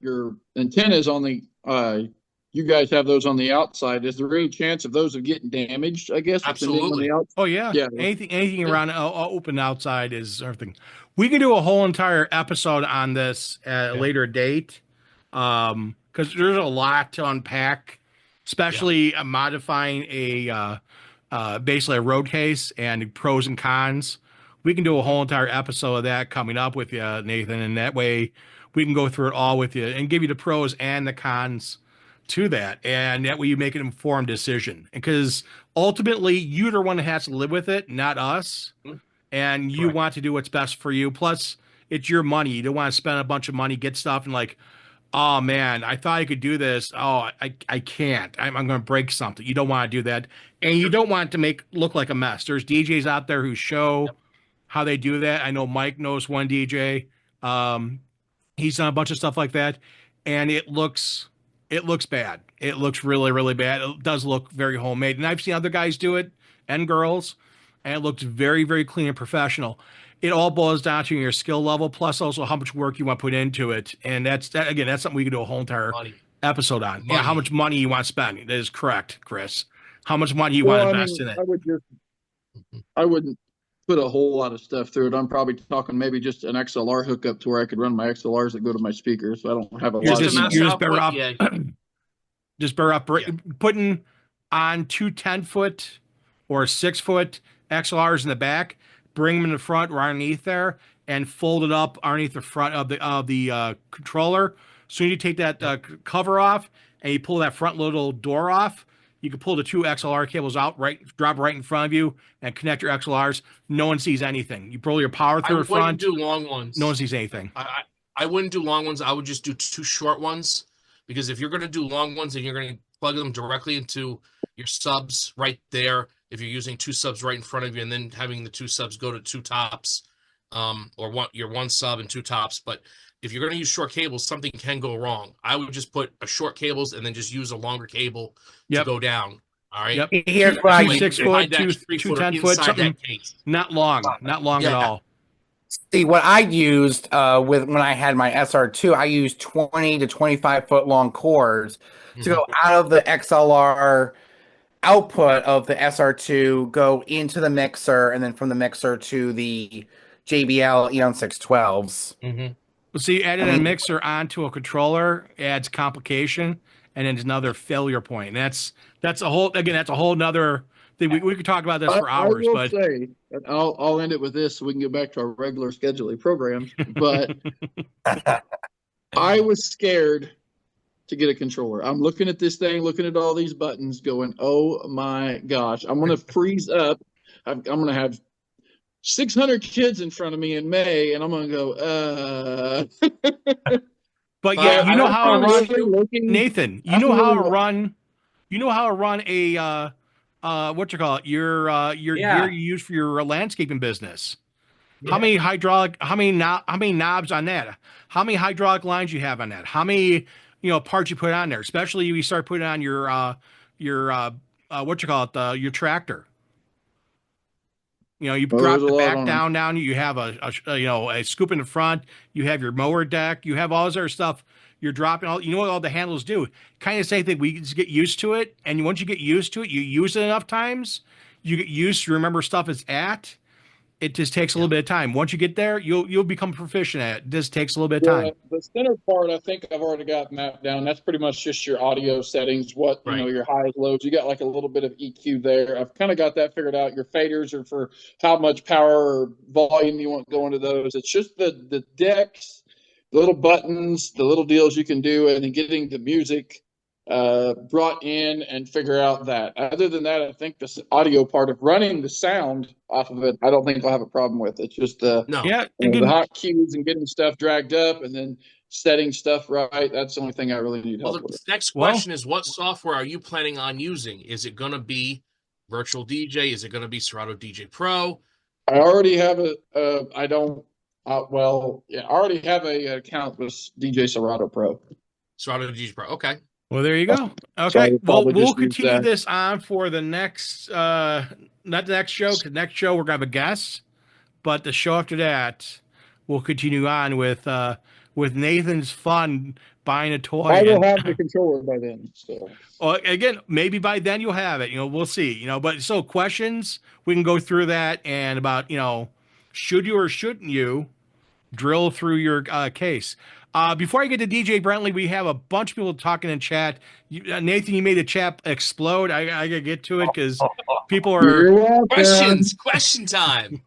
antennas on the you guys have those on the outside. Is there any chance of those of getting damaged? I guess absolutely. Oh yeah, yeah. Anything around open outside is everything. We can do a whole entire episode on this at a later date, because there's a lot to unpack, especially modifying a basically a road case and pros and cons. We can do a whole entire episode of that coming up with you, Nathan, and that way we can go through it all with you and give you the pros and the cons to that, and that way you make an informed decision, because ultimately you're the one that has to live with it, not us, and you want to do what's best for you. Plus it's your money. You don't want to spend a bunch of money, get stuff, and like, oh man, I thought I could do this, I can't, I'm going to break something. You don't want to do that, and you don't want it to look like a mess. There's DJs out there who show how they do that. I know Mike knows one DJ. He's done a bunch of stuff like that, and it looks bad. It looks really, really bad. It does look very homemade. And I've seen other guys do it, and girls, and it looks very, very clean and professional. It all boils down to your skill level, plus also how much work you want to put into it. And that's something we can do a whole entire episode on. Yeah, how much money you want to spend. That is correct, Chris. How much money you want to invest in it. I wouldn't put a whole lot of stuff through it. I'm probably talking maybe just an XLR hookup to where I could run my XLRs that go to my speakers. So I don't have a You're lot of, just you know. you're just better off Yeah. just better off Yeah. putting on two 10-foot or 6-foot XLRs in the back, bring them in the front or underneath there, and fold it up underneath the front of the controller. As soon as you take that cover off and you pull that front little door off, you can pull the two XLR cables out, drop right in front of you, and connect your XLRs. No one sees anything. You pull your power I through the wouldn't front. do long ones. No one sees anything. I wouldn't do long ones. I would just do two short ones, because if you're going to do long ones and you're going to plug them directly into your subs right there, if you're using two subs right in front of you and then having the two subs go to two tops, or your one sub and two tops. But if you're going to use short cables, something can go wrong. I would just put a short cables and then just use a longer cable to go down. All right. Yep. Here's what I Two use. 6-foot, two 3-footer 10-foot, inside something that case. not long at Yeah. all. See, what I used with when I had my SR2, I used 20 to 25 foot long cords to go out of the XLR output of the SR2, go into the mixer, and then from the mixer to the JBL Eon 612s. Well, see, adding a mixer onto a controller adds complication, and then it's another failure point. And that's a whole nother thing. We could talk about this for hours, I will but say, and I'll end it with this so we can get back to our regular scheduling programs. But I was scared to get a controller. I'm looking at this thing, looking at all these buttons, going, "Oh my gosh, I'm gonna freeze up. I'm gonna have 600 kids in front of me in May, and I'm gonna go, but yeah, you know how to run, looking, Nathan. You know how to run. You know how to run a what you call it? Your gear you use for your landscaping business. How many knobs on that? How many hydraulic lines you have on that? How many parts you put on there? Especially if you start putting on your what you call it, your tractor. You drop the back down. You have a scoop in the front. You have your mower deck. You have all this other stuff. You're dropping all. You know what all the handles do? Kind of same thing. We just get used to it, and once you get used to it, you use it enough times. You get used to remember stuff it's at. It just takes a little bit of time. Once you get there, you'll become proficient at it. This takes a little bit of time. The center part, I think I've already got mapped down. That's pretty much just your audio settings. What your highs, lows. You got like a little bit of EQ there. I've kind of got that figured out. Your faders are for how much power or volume you want to go into those. It's just the decks, the little buttons, the little deals you can do, and then getting the music brought in and figure out that. Other than that, I think this audio part of running the sound off of it, I don't think I'll have a problem with. It's just the hot cues and getting stuff dragged up and then setting stuff right. That's the only thing I really need help with. The next question is, what software are you planning on using? Is it going to be Virtual DJ? Is it going to be Serato DJ Pro? I already have I already have a account with DJ Serato Pro. Serato DJ Pro. Okay. Well, there you go. Okay. So well, we'll continue this on for the next, not the next show, because next show we're going to have a guest, but the show after that, we'll continue on with Nathan's fun buying a toy. I will have the controller by then. So. Well, again, maybe by then you'll have it. We'll see. But so questions, we can go through that and about should you or shouldn't you drill through your case. Before I get to DJ Brentley, we have a bunch of people talking in chat. Nathan, you made the chat explode. I gotta get to it because people are question time.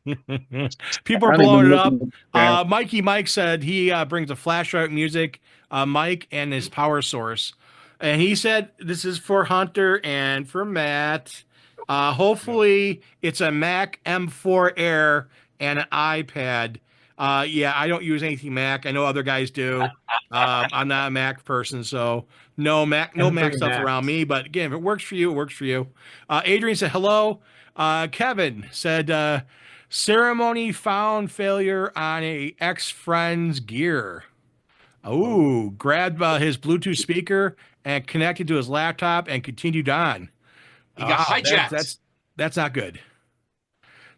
People are blowing it up. Mikey Mike said he brings a flash drive music, mic, and his power source, and he said this is for Hunter and for Matt. Hopefully, it's a Mac M4 Air and an iPad. I don't use anything Mac. I know other guys do. I'm not a Mac person, so no Mac stuff around me. But again, if it works for you, it works for you. Adrian said hello. Kevin said ceremony found failure on a ex-friend's gear. Oh, grabbed his Bluetooth speaker and connected to his laptop and continued on. He got hijacked. That's not good.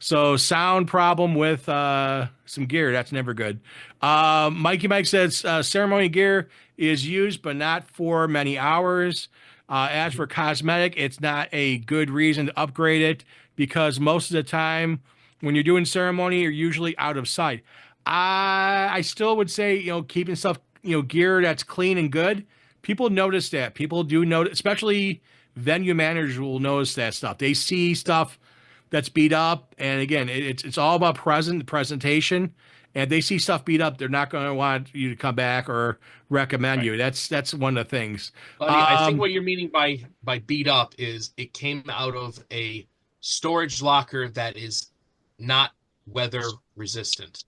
So sound problem with some gear. That's never good. Mikey Mike says ceremony gear is used, but not for many hours. As for cosmetic, it's not a good reason to upgrade it because most of the time when you're doing ceremony, you're usually out of sight. I still would say, keeping stuff, gear that's clean and good. People notice that. People do notice, especially venue managers will notice that stuff. They see stuff that's beat up, and again, it's all about presentation. And they see stuff beat up, they're not going to want you to come back or recommend you. That's one of the things. Buddy, I think what you're meaning by beat up is it came out of a storage locker that is not weather resistant.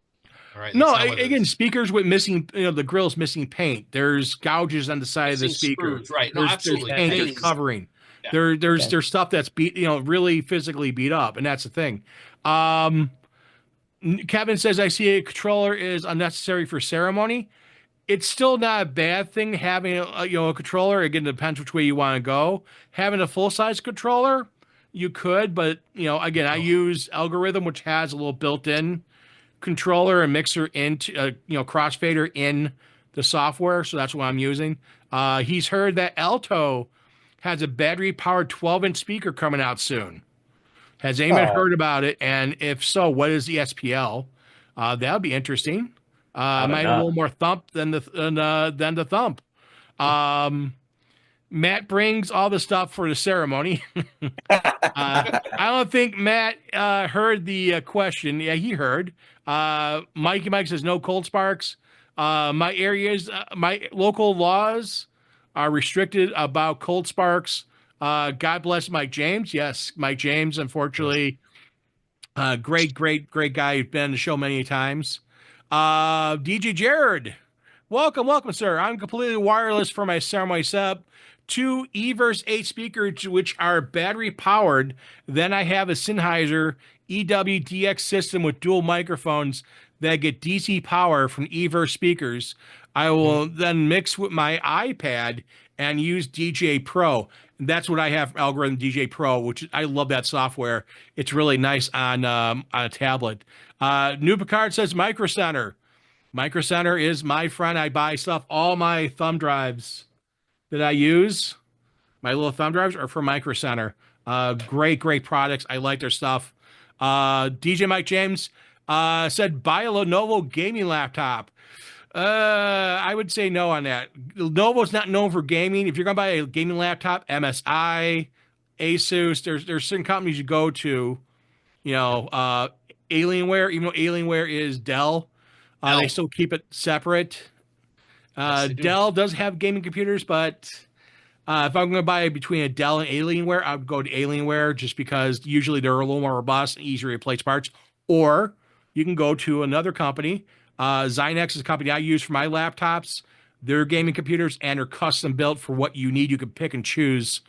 All right. No, again, speakers with missing, the grill's missing paint. There's gouges on the side of the speaker. Screws, right. No, There's paint just covering. Yeah. There's stuff that's beat, really physically beat up, and that's the thing. Kevin says, I see a controller is unnecessary for ceremony. It's still not a bad thing having a controller. Again, it depends which way you want to go. Having a full-size controller, you could, but again, I use Algorithm, which has a little built-in controller and mixer into crossfader in the software, so that's what I'm using. He's heard that Alto has a battery-powered 12-inch speaker coming out soon. Has anyone heard about it? And if so, what is the SPL? That would be interesting. Might have a little more thump than the thump. Matt brings all the stuff for the ceremony. I don't think Matt heard the question. Yeah, he heard. Mikey Mike says no cold sparks. My local laws are restricted about cold sparks. God bless Mike James. Yes, Mike James, unfortunately, great guy. He's been on the show many times. DJ Jared, welcome, sir. I'm completely wireless for my ceremony setup. 2 Everse 8 speakers, which are battery powered. Then I have a Sennheiser EW-DX system with dual microphones that get DC power from Everse speakers. I will then mix with my iPad and use DJ Pro. And that's what I have, Algorithm DJ Pro, which I love that software. It's really nice on a tablet. New Picard says Micro Center. Micro Center is my friend. I buy stuff. All my thumb drives that I use, my little thumb drives, are from Micro Center. Great products. I like their stuff. DJ Mike James said buy a Lenovo gaming laptop. I would say no on that. Lenovo's not known for gaming. If you're going to buy a gaming laptop, MSI, Asus, there's certain companies you go to, Alienware, even though Alienware is Dell, they still keep it separate. Yes, Dell does have gaming computers, but if I'm going to buy between a Dell and Alienware, I would go to Alienware just because usually they're a little more robust and easier to replace parts. Or you can go to another company. Xinex is a company I use for my laptops. They're gaming computers and are custom built for what you need. You can pick and choose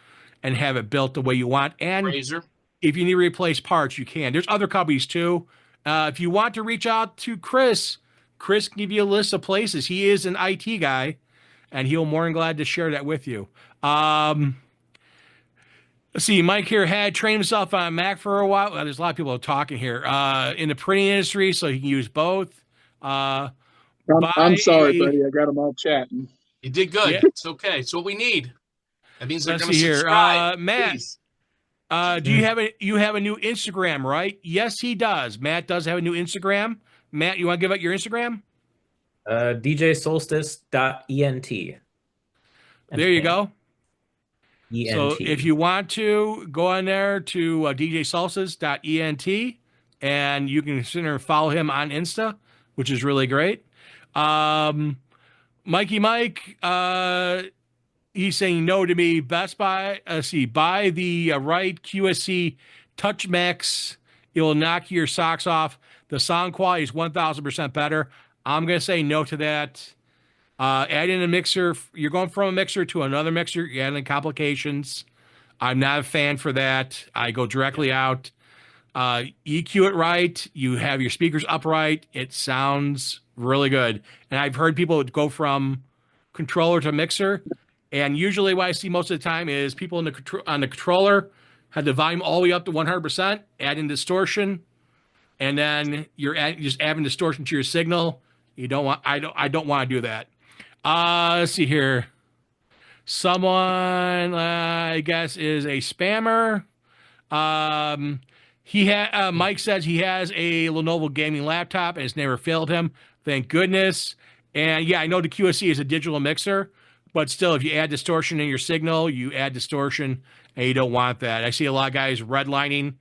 and have it built the way you want. And Razer. If you need to replace parts, you can. There's other companies too. If you want to reach out to Chris can give you a list of places. He is an IT guy, and he'll more than glad to share that with you. Let's see, Mike here had trained himself on Mac for a while. Well, there's a lot of people talking here. In the printing industry, so he can use both. I'm sorry, buddy. I got them all chatting. You did good. Yeah. It's okay. It's what we need. That means they're going to subscribe. Matt, do you have a new Instagram, right? Yes, he does. Matt does have a new Instagram. Matt, you want to give out your Instagram? DJSolstice.ent. There you go. ENT. So if you want to go on there to DJSolstice.ent, and you can sit there and follow him on Insta, which is really great. Mikey Mike, he's saying no to me. Best Buy, buy the right QSC Touch Max. It will knock your socks off. The sound quality is 1,000% better. I'm going to say no to that. Add in a mixer. You're going from a mixer to another mixer. You're adding complications. I'm not a fan for that. I go directly out. EQ it right. You have your speakers upright. It sounds really good. And I've heard people go from controller to mixer. And usually what I see most of the time is people on the controller have the volume all the way up to 100%, add in distortion, and then you're just adding distortion to your signal. I don't want to do that. Let's see here. Someone, I guess, is a spammer. Mike says he has a Lenovo gaming laptop and it's never failed him. Thank goodness. And yeah, I know the QSC is a digital mixer, but still, if you add distortion in your signal, you add distortion, and you don't want that. I see a lot of guys redlining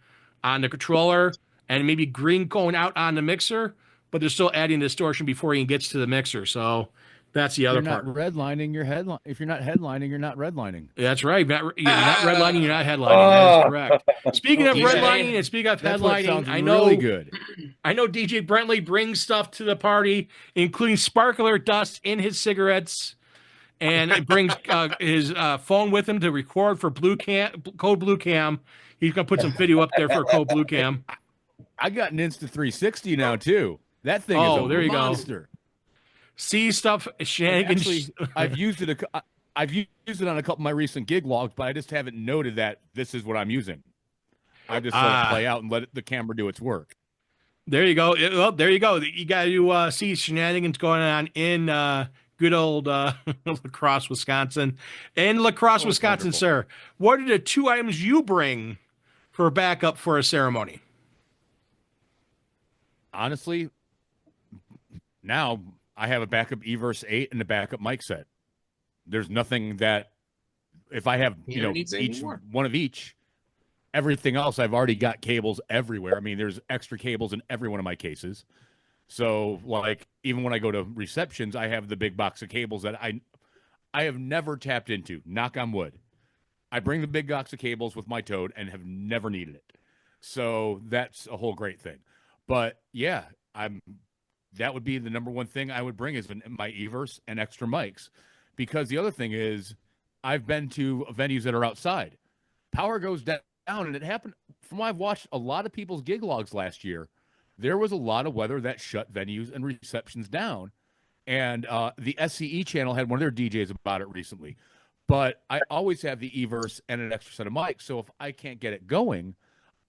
on the controller and maybe green going out on the mixer, but they're still adding distortion before he gets to the mixer. So that's the other You're not part. redlining your headline. If you're not headlining, you're not redlining. That's right. You're not redlining, you're not headlining. That is correct. Speaking of He's saying- redlining and speaking of That's what headlining, sounds I know really good. I know DJ Brentley brings stuff to the party, including sparkler dust in his cigarettes, and it brings his phone with him to record for Code Blue Cam. He's gonna put some video up there for Code Blue Cam. I got an Insta360 now too. That thing Oh, is a there you go. monster. See stuff shenanigans. Actually, I've used it on a couple of my recent gig logs, but I just haven't noted that this is what I'm using. I just let it play out and let the camera do its work. There you go. Well, there you go. You got to see shenanigans going on in good old La Crosse, Wisconsin. In La Crosse, Wisconsin, wonderful. sir, what are the 2 items you bring for backup for a ceremony? Honestly, now I have a backup Everse 8 and a backup mic set. There's nothing that if I have, You don't need to each anymore. one of each, everything else I've already got cables everywhere. I mean, there's extra cables in every one of my cases. So, like, even when I go to receptions, I have the big box of cables that I have never tapped into. Knock on wood. I bring the big box of cables with my Toad and have never needed it. So that's a whole great thing. But yeah, that would be the number one thing I would bring is my Everse and extra mics. Because the other thing is, I've been to venues that are outside. Power goes down, and it happened from what I've watched a lot of people's gig logs last year. There was a lot of weather that shut venues and receptions down. And the SCE channel had one of their DJs about it recently. But I always have the Everse and an extra set of mics. So if I can't get it going,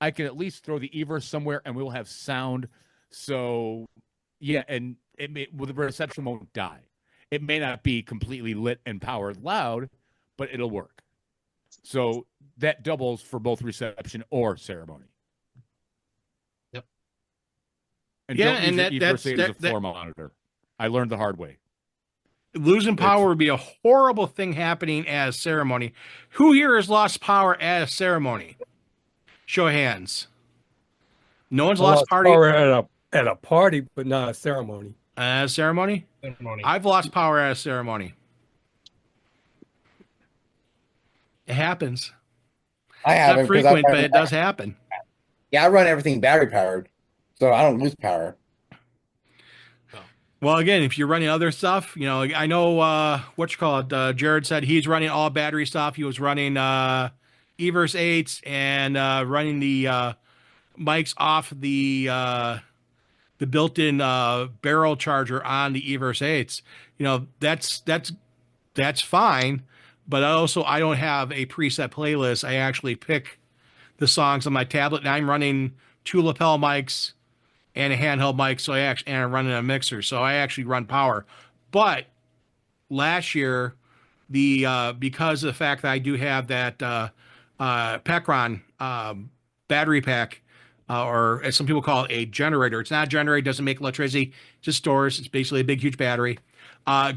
I can at least throw the Everse somewhere and we'll have sound. So, yeah, and the reception won't die. It may not be completely lit and powered loud, but it'll work. So that doubles for both reception or ceremony. Yep. And Yeah, don't and use your that's Everse as a floor monitor. I learned the hard way. Losing power would be a horrible thing happening at a ceremony. Who here has lost power at a ceremony? Show of hands. No one's I lost lost party power at a party, but not a ceremony. at a ceremony? Ceremony. I've lost power at a ceremony. It happens. I It's haven't. not 'Cause frequent, I but run- it does happen. Yeah, I run everything battery powered, so I don't lose power. Well, again, if you're running other stuff, I know Jared said he's running all battery stuff. He was running Everse 8s and running the mics off the built-in barrel charger on the Everse 8s. That's fine, but I don't have a preset playlist. I actually pick the songs on my tablet, and I'm running 2 lapel mics and a handheld mic, so I'm running a mixer, so I actually run power. But last year, because of the fact that I do have that Pecron battery pack, or as some people call it, a generator. It's not a generator; it doesn't make electricity; it just stores. It's basically a big, huge battery.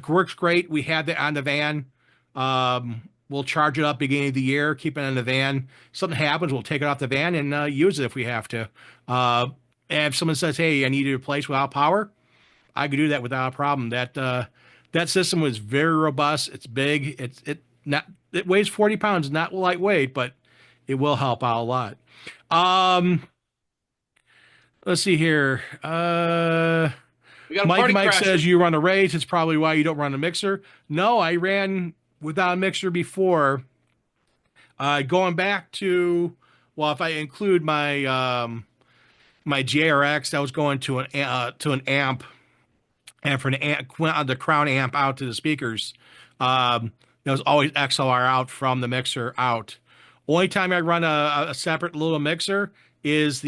Works great. We have that on the van. We'll charge it up beginning of the year, keep it in the van. Something happens, we'll take it off the van and use it if we have to. And if someone says, "Hey, I need to replace without power," I could do that without a problem. That system was very robust. It's big. It weighs 40 pounds. Not lightweight, but it will help out a lot. Let's see here. We got a Mike party says crasher. you run a race. It's probably why you don't run a mixer. No, I ran without a mixer before. Going back to, well, if I include my my JRX, that was going to an amp, and for an amp, went on the crown amp out to the speakers. There was always XLR out from the mixer out. Only time I run a separate little mixer is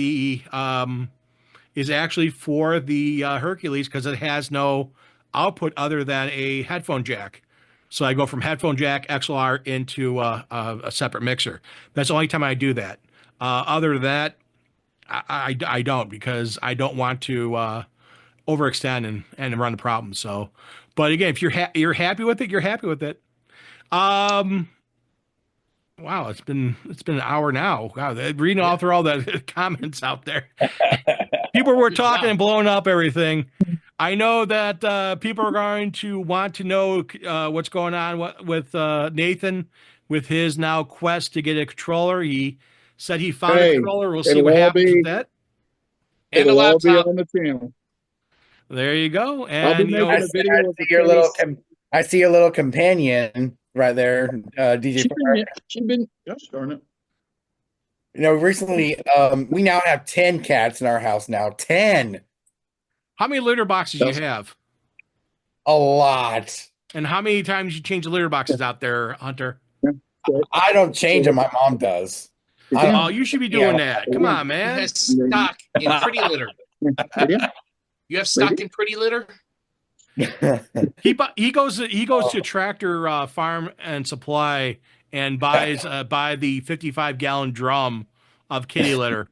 actually for the Hercules, because it has no output other than a headphone jack. So I go from headphone jack XLR into a separate mixer. That's the only time I do that. Other than that, I don't, because I don't want to overextend and run the problem. So, but again, if you're happy with it, you're happy with it. Wow, it's been an hour now. Wow, reading all through all the comments out there. People were talking and blowing up everything. I know that people are going to want to know what's going on with Nathan with his now quest to get a controller. He said he found a controller. We'll see what happens with that. And a It'll all be laptop. on the channel. There you go. I'll be And making a video of I see your little companion right there, DJ. She's been, gosh darn it. Recently, we now have 10 cats in our house now. 10. how many litter boxes you have? A lot. And how many times you change the litter boxes out there, Hunter? I don't change them. My mom does. Oh, you should be doing that. Come on, He man. has stock in Pretty Litter. You have stock in Pretty Litter? He goes to Tractor Farm and Supply and buys buy the 55-gallon drum of kitty litter.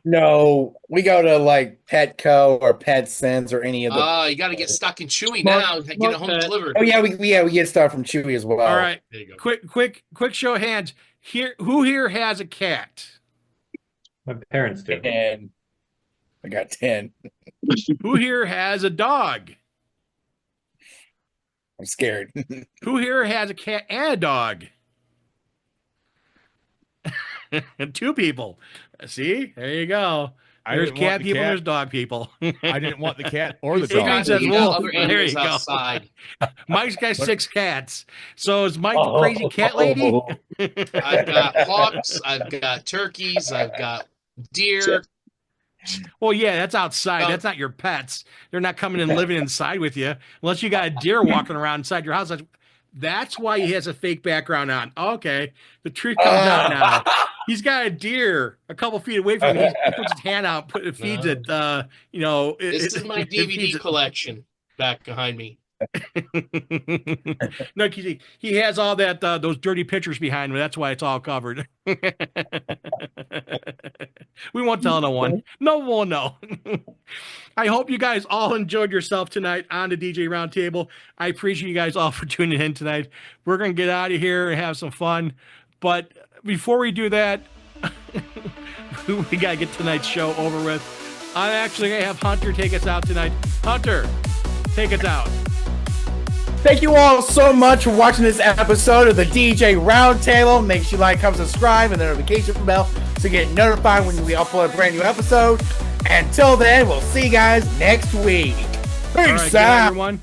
No, we go to like Petco or PetSense or any of the. You got to get stuck in Chewy now. Get it home delivered. Oh yeah, we get stuff from Chewy as well. All right, There you go. quick show of hands. Who here has a cat? My parents do. And I got 10. Who here has a dog? I'm scared. Who here has a cat and a dog? 2 people. See, there you go. There's cat people. There's dog people. I didn't want the cat or the Adrian dog. says, You "Well, got other there animals you go." outside. Mike's got 6 cats. So is Mike the crazy cat lady? I've got hawks. I've got turkeys. I've got deer. Well, yeah, that's outside. That's not your pets. They're not coming and living inside with you unless you got a deer walking around inside your house. That's why he has a fake background on. Okay, the truth comes out now. He's got a deer a couple feet away from him. He puts his hand out, feeds it. This is my DVD collection back behind me. No, he has all that those dirty pictures behind him. That's why it's all covered. We won't tell no one. No one will know. I hope you guys all enjoyed yourself tonight on the DJ Roundtable. I appreciate you guys all for tuning in tonight. We're gonna get out of here and have some fun, but before we do that, we gotta get tonight's show over with. I'm actually gonna have Hunter take us out tonight. Hunter, take us out. Thank you all so much for watching this episode of the DJ Roundtable. Make sure you like, comment, subscribe, and the notification bell to get notified when we upload a brand new episode. Until then, we'll see you guys next week. Peace All right, good night, out. everyone.